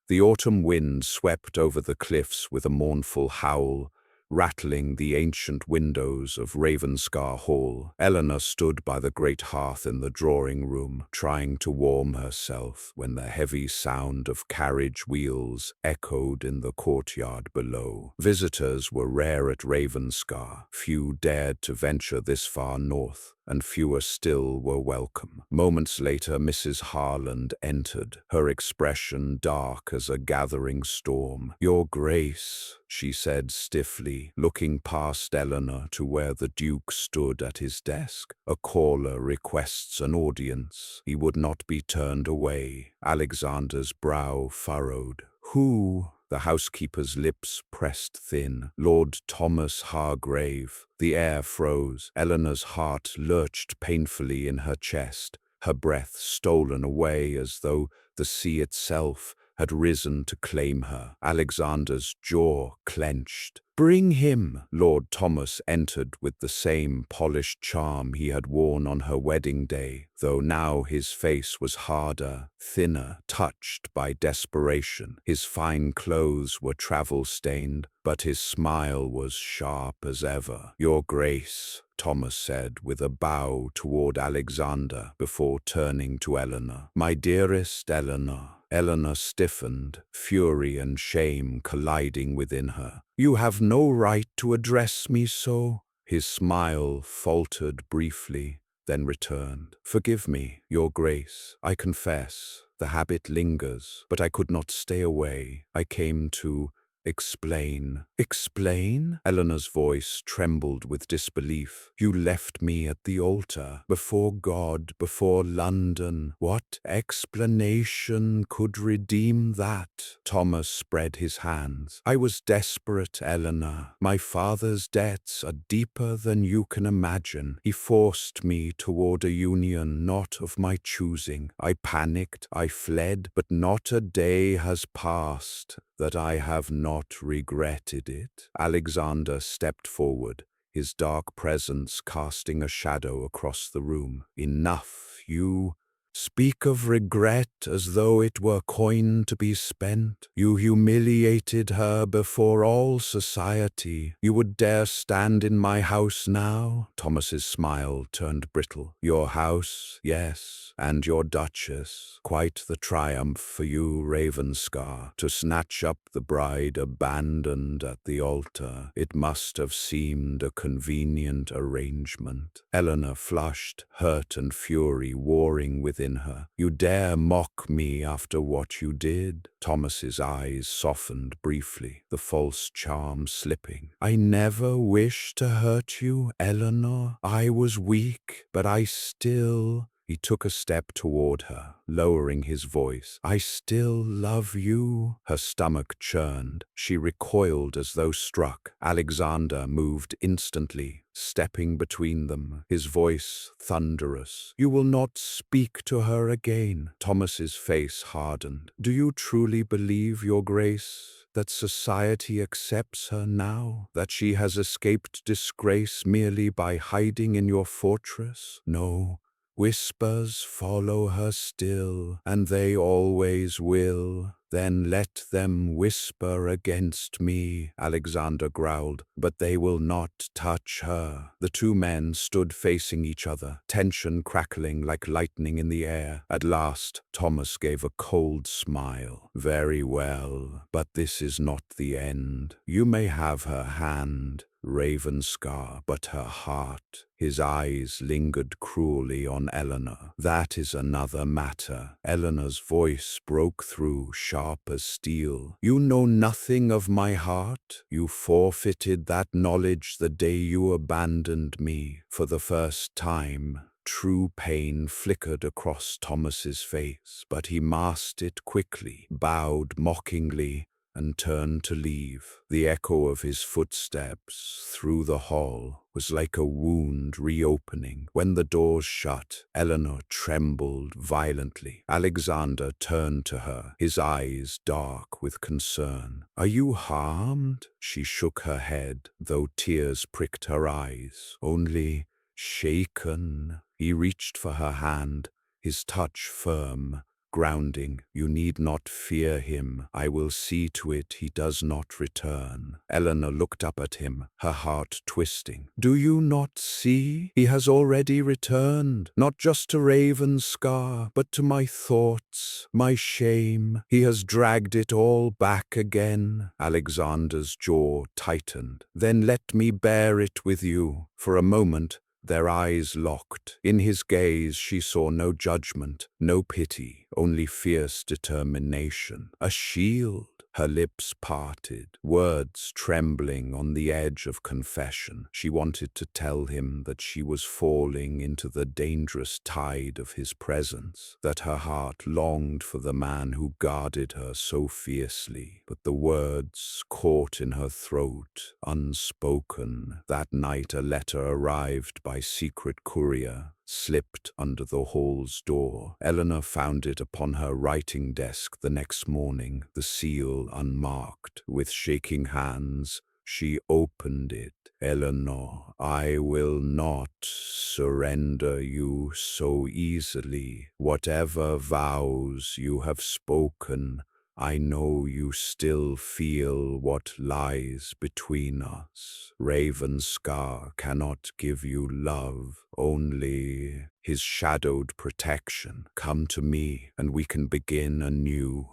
The autumn wind swept over the cliffs with a mournful howl, rattling the ancient windows of Ravenscar Hall. Eleanor stood by the great hearth in the drawing-room, trying to warm herself when the heavy sound of carriage wheels echoed in the courtyard below. Visitors were rare at Ravenscar. Few dared to venture this far north, and fewer still were welcome. Moments later, Mrs. Harland entered, her expression dark as a gathering storm. "Your Grace," she said stiffly, looking past Eleanor to where the Duke stood at his desk. "A caller requests an audience. He would not be turned away." Alexander's brow furrowed. "Who?" The housekeeper's lips pressed thin. "Lord Thomas Hargrave." The air froze. Eleanor's heart lurched painfully in her chest, her breath stolen away as though the sea itself had risen to claim her. Alexander's jaw clenched. "Bring him!" Lord Thomas entered with the same polished charm he had worn on her wedding day, though now his face was harder, thinner, touched by desperation. His fine clothes were travel-stained, but his smile was sharp as ever. "Your Grace," Thomas said with a bow toward Alexander before turning to Eleanor. "My dearest Eleanor." Eleanor stiffened, fury and shame colliding within her. "You have no right to address me so." His smile faltered briefly, then returned. "Forgive me, Your Grace. I confess, the habit lingers, but I could not stay away. I came to explain." "Explain?" Eleanor's voice trembled with disbelief. "You left me at the altar, before God, before London. What explanation could redeem that?" Thomas spread his hands. "I was desperate, Eleanor. My father's debts are deeper than you can imagine. He forced me toward a union not of my choosing. I panicked, I fled, but not a day has passed that I have not regretted it." Alexander stepped forward, his dark presence casting a shadow across the room. "Enough, you speak of regret as though it were coin to be spent. You humiliated her before all society. You would dare stand in my house now?" Thomas's smile turned brittle. "Your house, yes, and your Duchess. Quite the triumph for you, Ravenscar. To snatch up the bride abandoned at the altar. It must have seemed a convenient arrangement." Eleanor flushed, hurt and fury warring within her. "You dare mock me after what you did?" Thomas's eyes softened briefly, the false charm slipping. "I never wished to hurt you, Eleanor. I was weak, but I still—" He took a step toward her, lowering his voice. "I still love you." Her stomach churned. She recoiled as though struck. Alexander moved instantly, stepping between them, his voice thunderous. "You will not speak to her again." Thomas's face hardened. "Do you truly believe, Your Grace, that society accepts her now? That she has escaped disgrace merely by hiding in your fortress? No. Whispers follow her still, and they always will. Then let them whisper against me," Alexander growled, "but they will not touch her." The two men stood facing each other, tension crackling like lightning in the air. At last, Thomas gave a cold smile. "Very well, but this is not the end. You may have her hand, Ravenscar, but her heart." His eyes lingered cruelly on Eleanor. "That is another matter." Eleanor's voice broke through, sharp as steel. "You know nothing of my heart. You forfeited that knowledge the day you abandoned me. For the first time, true pain flickered across Thomas's face, but he masked it quickly, bowed mockingly, and turned to leave. The echo of his footsteps through the hall was like a wound reopening. When the doors shut, Eleanor trembled violently. Alexander turned to her, his eyes dark with concern. "Are you harmed?" She shook her head, though tears pricked her eyes. "Only shaken." He reached for her hand, his touch firm, grounding. You need not fear him. I will see to it he does not return. Eleanor looked up at him, her heart twisting. Do you not see? He has already returned, not just to Ravenscar, but to my thoughts, my shame. He has dragged it all back again. Alexander's jaw tightened. Then let me bear it with you. For a moment, their eyes locked. In his gaze she saw no judgment, no pity, only fierce determination. A shield. Her lips parted, words trembling on the edge of confession. She wanted to tell him that she was falling into the dangerous tide of his presence, that her heart longed for the man who guarded her so fiercely. But the words caught in her throat, unspoken. That night a letter arrived by secret courier, slipped under the hall's door. Eleanor found it upon her writing desk the next morning, the seal unmarked. With shaking hands, she opened it. Eleanor, I will not surrender you so easily. Whatever vows you have spoken, I know you still feel what lies between us. Ravenscar cannot give you love, only his shadowed protection. Come to me, and we can begin anew.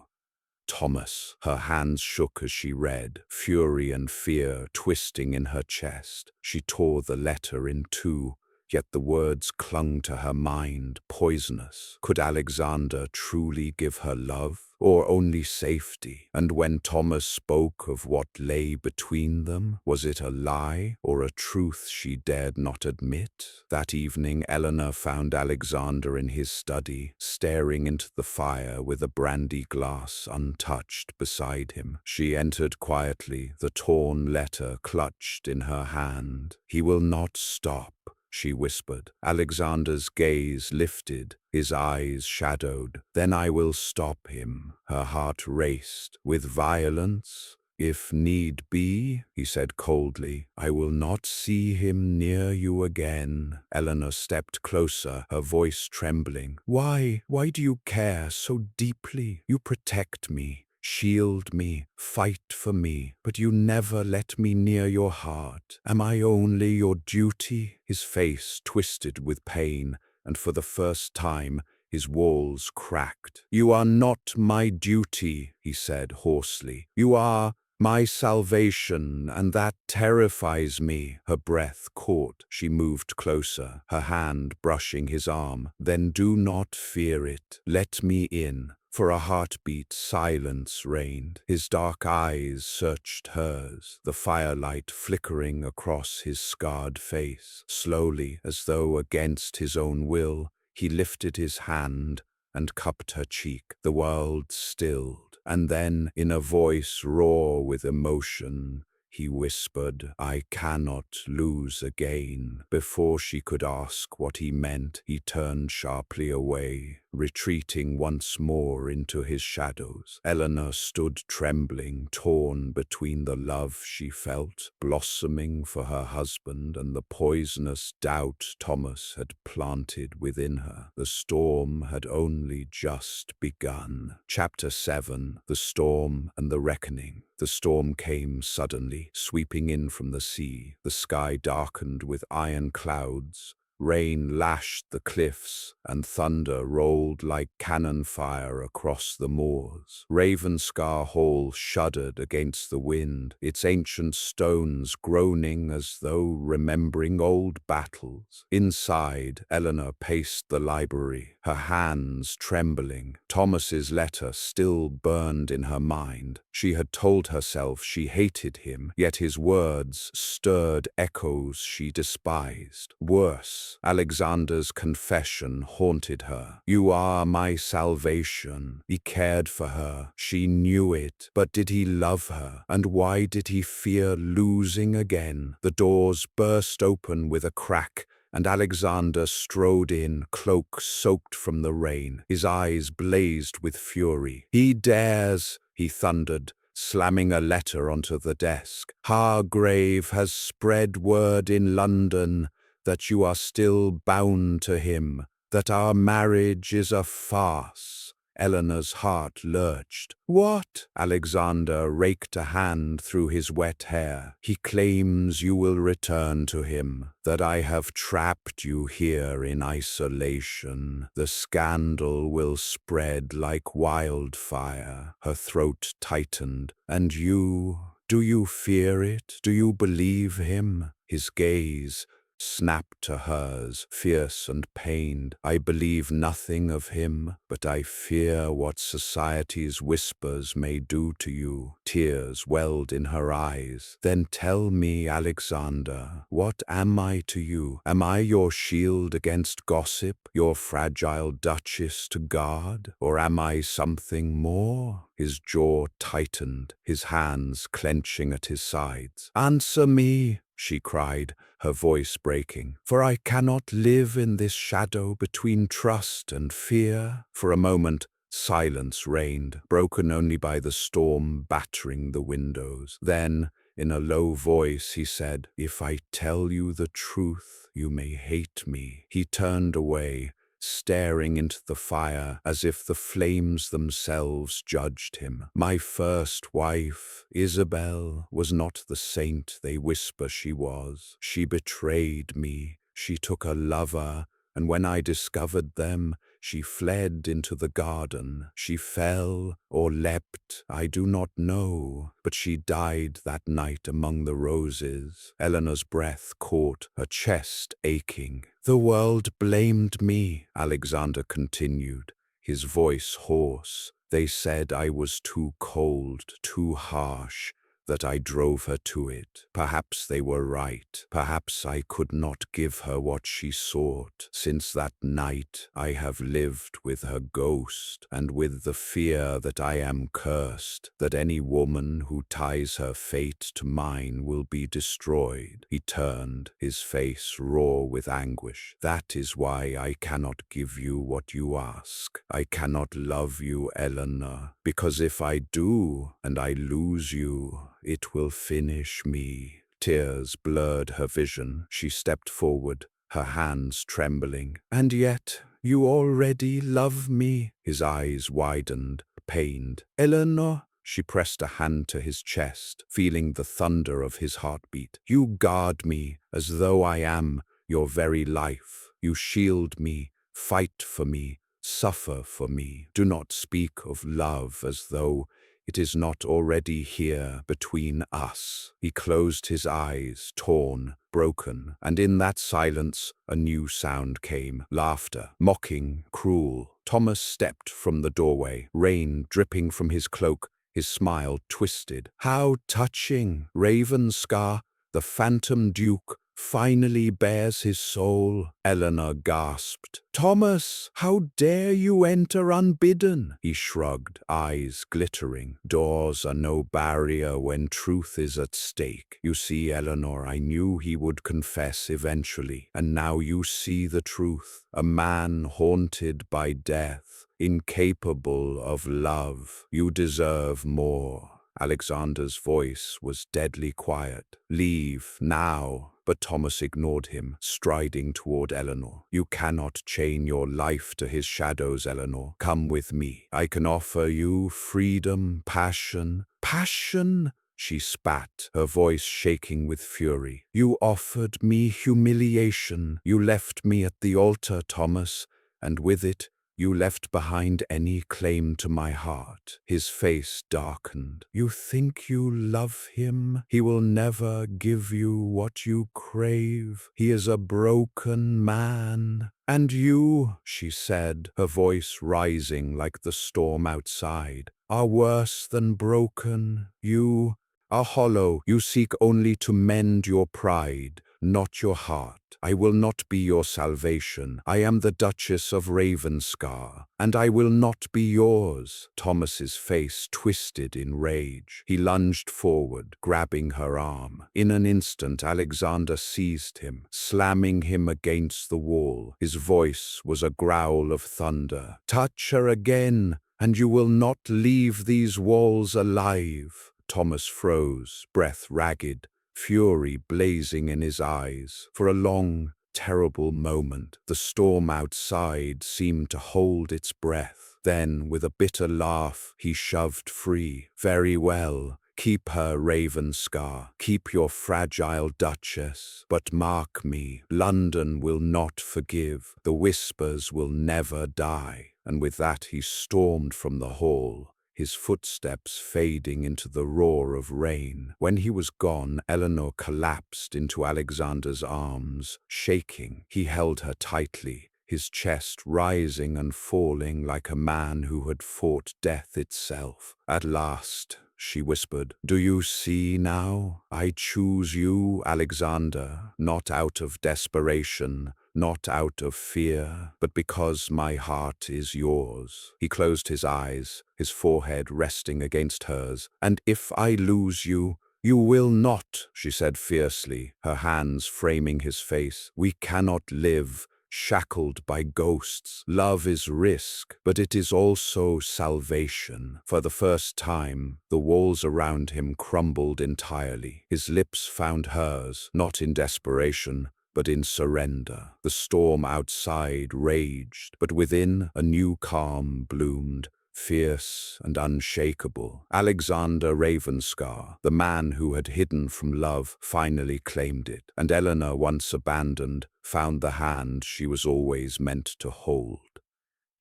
Thomas. Her hands shook as she read, fury and fear twisting in her chest. She tore the letter in two, yet the words clung to her mind, poisonous. Could Alexander truly give her love, or only safety? And when Thomas spoke of what lay between them, was it a lie or a truth she dared not admit? That evening Eleanor found Alexander in his study, staring into the fire with a brandy glass untouched beside him. She entered quietly, the torn letter clutched in her hand. He will not stop, she whispered. Alexander's gaze lifted, his eyes shadowed. Then I will stop him. Her heart raced. With violence? If need be, he said coldly. I will not see him near you again. Eleanor stepped closer, her voice trembling. Why do you care so deeply? You protect me, shield me, fight for me, but you never let me near your heart. Am I only your duty? His face twisted with pain, and for the first time, his walls cracked. You are not my duty, he said hoarsely. You are my salvation, and that terrifies me. Her breath caught. She moved closer, her hand brushing his arm. Then do not fear it. Let me in. For a heartbeat, silence reigned. His dark eyes searched hers, the firelight flickering across his scarred face. Slowly, as though against his own will, he lifted his hand and cupped her cheek. The world stilled, and then, in a voice raw with emotion, he whispered, I cannot lose again. Before she could ask what he meant, he turned sharply away, retreating once more into his shadows. Eleanor stood trembling, torn between the love she felt, blossoming for her husband, and the poisonous doubt Thomas had planted within her. The storm had only just begun. Chapter 7. The Storm and the Reckoning. The storm came suddenly, sweeping in from the sea. The sky darkened with iron clouds. Rain lashed the cliffs, and thunder rolled like cannon fire across the moors. Ravenscar Hall shuddered against the wind, its ancient stones groaning as though remembering old battles. Inside, Eleanor paced the library, her hands trembling. Thomas's letter still burned in her mind. She had told herself she hated him, yet his words stirred echoes she despised. Worse, Alexander's confession haunted her. You are my salvation. He cared for her. She knew it. But did he love her? And why did he fear losing again? The doors burst open with a crack, and Alexander strode in, cloak soaked from the rain. His eyes blazed with fury. He dares, he thundered, slamming a letter onto the desk. Hargrave has spread word in London that you are still bound to him, that our marriage is a farce. Eleanor's heart lurched. What? Alexander raked a hand through his wet hair. He claims you will return to him, that I have trapped you here in isolation. The scandal will spread like wildfire. Her throat tightened. And you, do you fear it? Do you believe him? His gaze snapped to hers, fierce and pained. I believe nothing of him, but I fear what society's whispers may do to you. Tears welled in her eyes. Then tell me, Alexander, what am I to you? Am I your shield against gossip, your fragile duchess to guard? Or am I something more? His jaw tightened, his hands clenching at his sides. Answer me, she cried, her voice breaking, for I cannot live in this shadow between trust and fear. For a moment, silence reigned, broken only by the storm battering the windows. Then, in a low voice, he said, If I tell you the truth, you may hate me. He turned away, staring into the fire as if the flames themselves judged him. My first wife, Isabel, was not the saint they whisper she was. She betrayed me. She took a lover, and when I discovered them, she fled into the garden. She fell or leapt, I do not know, but she died that night among the roses. Eleanor's breath caught, her chest aching. The world blamed me, Alexander continued, his voice hoarse. They said I was too cold, too harsh, that I drove her to it. Perhaps they were right. Perhaps I could not give her what she sought. Since that night I have lived with her ghost, and with the fear that I am cursed, that any woman who ties her fate to mine will be destroyed. He turned, his face raw with anguish. That is why I cannot give you what you ask. I cannot love you, Eleanor, because if I do, and I lose you, it will finish me. Tears blurred her vision. She stepped forward, her hands trembling. And yet, you already love me. His eyes widened, pained. Eleanor, she pressed a hand to his chest, feeling the thunder of his heartbeat. You guard me as though I am your very life. You shield me, fight for me, suffer for me. Do not speak of love as though it is not already here between us. He closed his eyes, torn, broken, and in that silence a new sound came. Laughter, mocking, cruel. Thomas stepped from the doorway, rain dripping from his cloak, his smile twisted. How touching! Ravenscar, the phantom duke, finally bares his soul. Eleanor gasped. Thomas, how dare you enter unbidden? He shrugged, eyes glittering. Doors are no barrier when truth is at stake. You see, Eleanor, I knew he would confess eventually, and now you see the truth. A man haunted by death, incapable of love. You deserve more. Alexander's voice was deadly quiet. Leave, now. But Thomas ignored him, striding toward Eleanor. You cannot chain your life to his shadows, Eleanor. Come with me. I can offer you freedom, passion. Passion? She spat, her voice shaking with fury. You offered me humiliation. You left me at the altar, Thomas, and with it, you left behind any claim to my heart. His face darkened. You think you love him? He will never give you what you crave. He is a broken man. And you, she said, her voice rising like the storm outside, are worse than broken. You are hollow. You seek only to mend your pride, not your heart. I will not be your salvation. I am the Duchess of Ravenscar, and I will not be yours. Thomas's face twisted in rage. He lunged forward, grabbing her arm. In an instant, Alexander seized him, slamming him against the wall. His voice was a growl of thunder. Touch her again, and you will not leave these walls alive. Thomas froze, breath ragged, fury blazing in his eyes. For a long, terrible moment, the storm outside seemed to hold its breath. Then, with a bitter laugh, he shoved free. "Very well. Keep her, Ravenscar. Keep your fragile Duchess. But mark me, London will not forgive. The Whispers will never die." And with that he stormed from the hall, his footsteps fading into the roar of rain. When he was gone, Eleanor collapsed into Alexander's arms, shaking. He held her tightly, his chest rising and falling like a man who had fought death itself. "At last," she whispered, "do you see now? I choose you, Alexander, not out of desperation, not out of fear, but because my heart is yours." He closed his eyes, his forehead resting against hers. "And if I lose you, you will not," she said fiercely, her hands framing his face. "We cannot live shackled by ghosts. Love is risk, but it is also salvation." For the first time, the walls around him crumbled entirely. His lips found hers, not in desperation, but in surrender. The storm outside raged, but within a new calm bloomed, fierce and unshakable. Alexander Ravenscar, the man who had hidden from love, finally claimed it, and Eleanor, once abandoned, found the hand she was always meant to hold.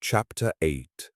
Chapter 8.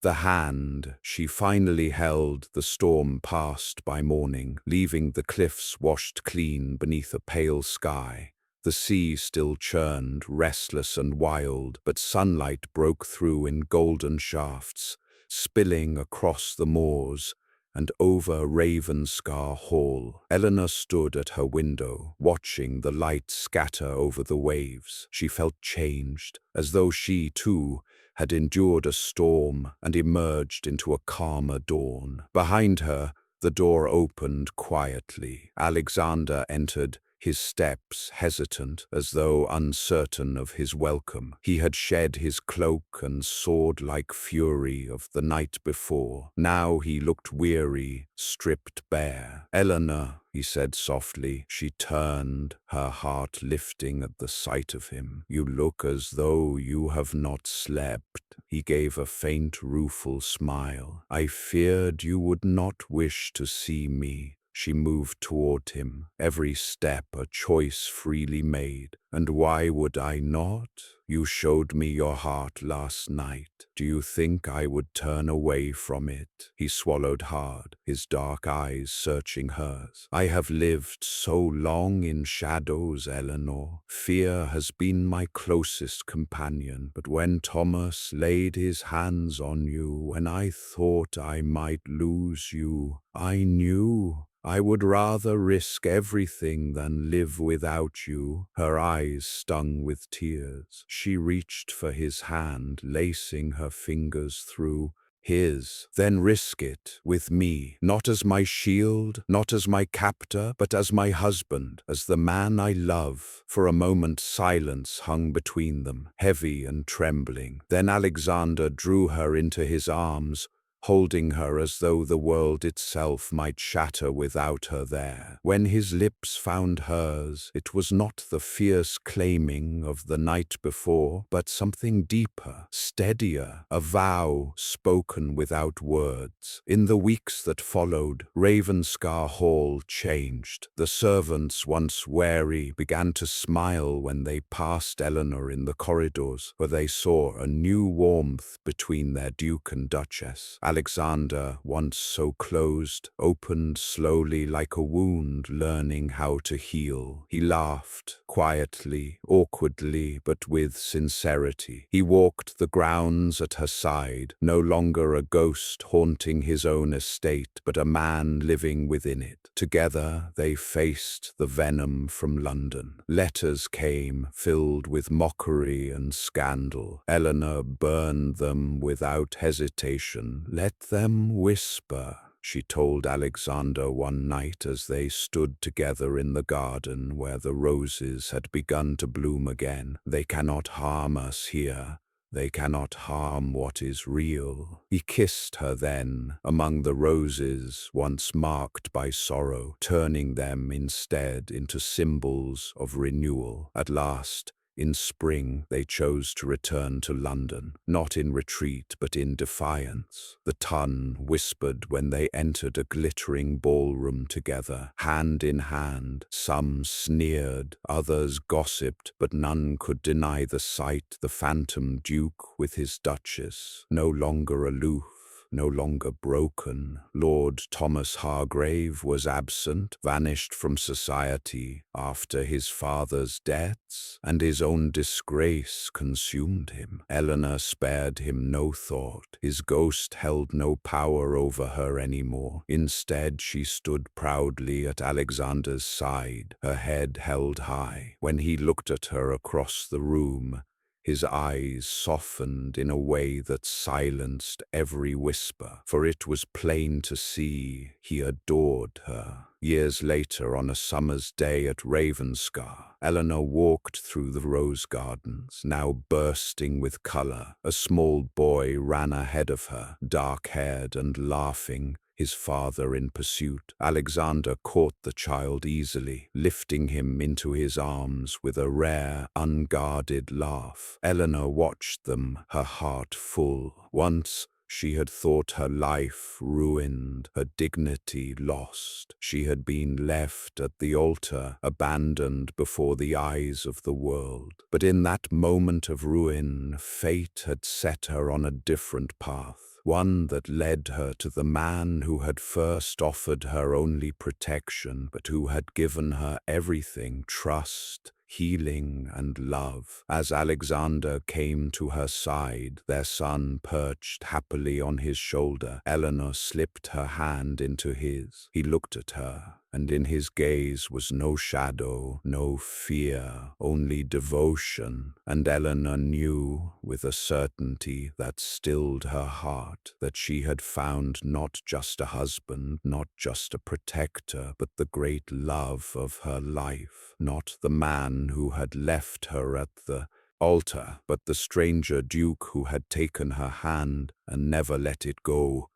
The hand she finally held. The storm passed by morning, leaving the cliffs washed clean beneath a pale sky. The sea still churned, restless and wild, but sunlight broke through in golden shafts, spilling across the moors and over Ravenscar Hall. Eleanor stood at her window, watching the light scatter over the waves. She felt changed, as though she, too, had endured a storm and emerged into a calmer dawn. Behind her, the door opened quietly. Alexander entered, his steps hesitant, as though uncertain of his welcome. He had shed his cloak and sword-like fury of the night before. Now he looked weary, stripped bare. "Eleanor," he said softly. She turned, her heart lifting at the sight of him. "You look as though you have not slept." He gave a faint, rueful smile. "I feared you would not wish to see me." She moved toward him, every step a choice freely made. "And why would I not? You showed me your heart last night. Do you think I would turn away from it?" He swallowed hard, his dark eyes searching hers. "I have lived so long in shadows, Eleanor. Fear has been my closest companion. But when Thomas laid his hands on you, when I thought I might lose you, I knew I would rather risk everything than live without you." Her eyes stung with tears. She reached for his hand, lacing her fingers through his. "Then risk it with me, not as my shield, not as my captor, but as my husband, as the man I love." For a moment silence hung between them, heavy and trembling. Then Alexander drew her into his arms, holding her as though the world itself might shatter without her there. When his lips found hers, it was not the fierce claiming of the night before, but something deeper, steadier, a vow spoken without words. In the weeks that followed, Ravenscar Hall changed. The servants, once wary, began to smile when they passed Eleanor in the corridors, for they saw a new warmth between their Duke and Duchess. Alexander, once so closed, opened slowly like a wound learning how to heal. He laughed, quietly, awkwardly, but with sincerity. He walked the grounds at her side, no longer a ghost haunting his own estate, but a man living within it. Together they faced the venom from London. Letters came, filled with mockery and scandal. Eleanor burned them without hesitation. "Let them whisper," she told Alexander one night as they stood together in the garden where the roses had begun to bloom again. "They cannot harm us here. They cannot harm what is real." He kissed her then, among the roses once marked by sorrow, turning them instead into symbols of renewal. At last, In spring, they chose to return to London, not in retreat but in defiance. The Ton whispered when they entered a glittering ballroom together, hand in hand. Some sneered, others gossiped, but none could deny the sight. The phantom Duke with his Duchess, no longer aloof, no longer broken. Lord Thomas Hargrave was absent, vanished from society after his father's debts, and his own disgrace consumed him. Eleanor spared him no thought. His ghost held no power over her anymore. Instead, she stood proudly at Alexander's side, her head held high. When he looked at her across the room, his eyes softened in a way that silenced every whisper, for it was plain to see he adored her. Years later, on a summer's day at Ravenscar, Eleanor walked through the rose gardens, now bursting with color. A small boy ran ahead of her, dark-haired and laughing, his father in pursuit. Alexander caught the child easily, lifting him into his arms with a rare, unguarded laugh. Eleanor watched them, her heart full. Once, she had thought her life ruined, her dignity lost. She had been left at the altar, abandoned before the eyes of the world. But in that moment of ruin, fate had set her on a different path. One that led her to the man who had first offered her only protection, but who had given her everything: trust, healing, and love. As Alexander came to her side, their son perched happily on his shoulder. Eleanor slipped her hand into his. He looked at her, and in his gaze was no shadow, no fear, only devotion. And Eleanor knew, with a certainty that stilled her heart, that she had found not just a husband, not just a protector, but the great love of her life. Not the man who had left her at the altar, but the stranger Duke who had taken her hand and never let it go.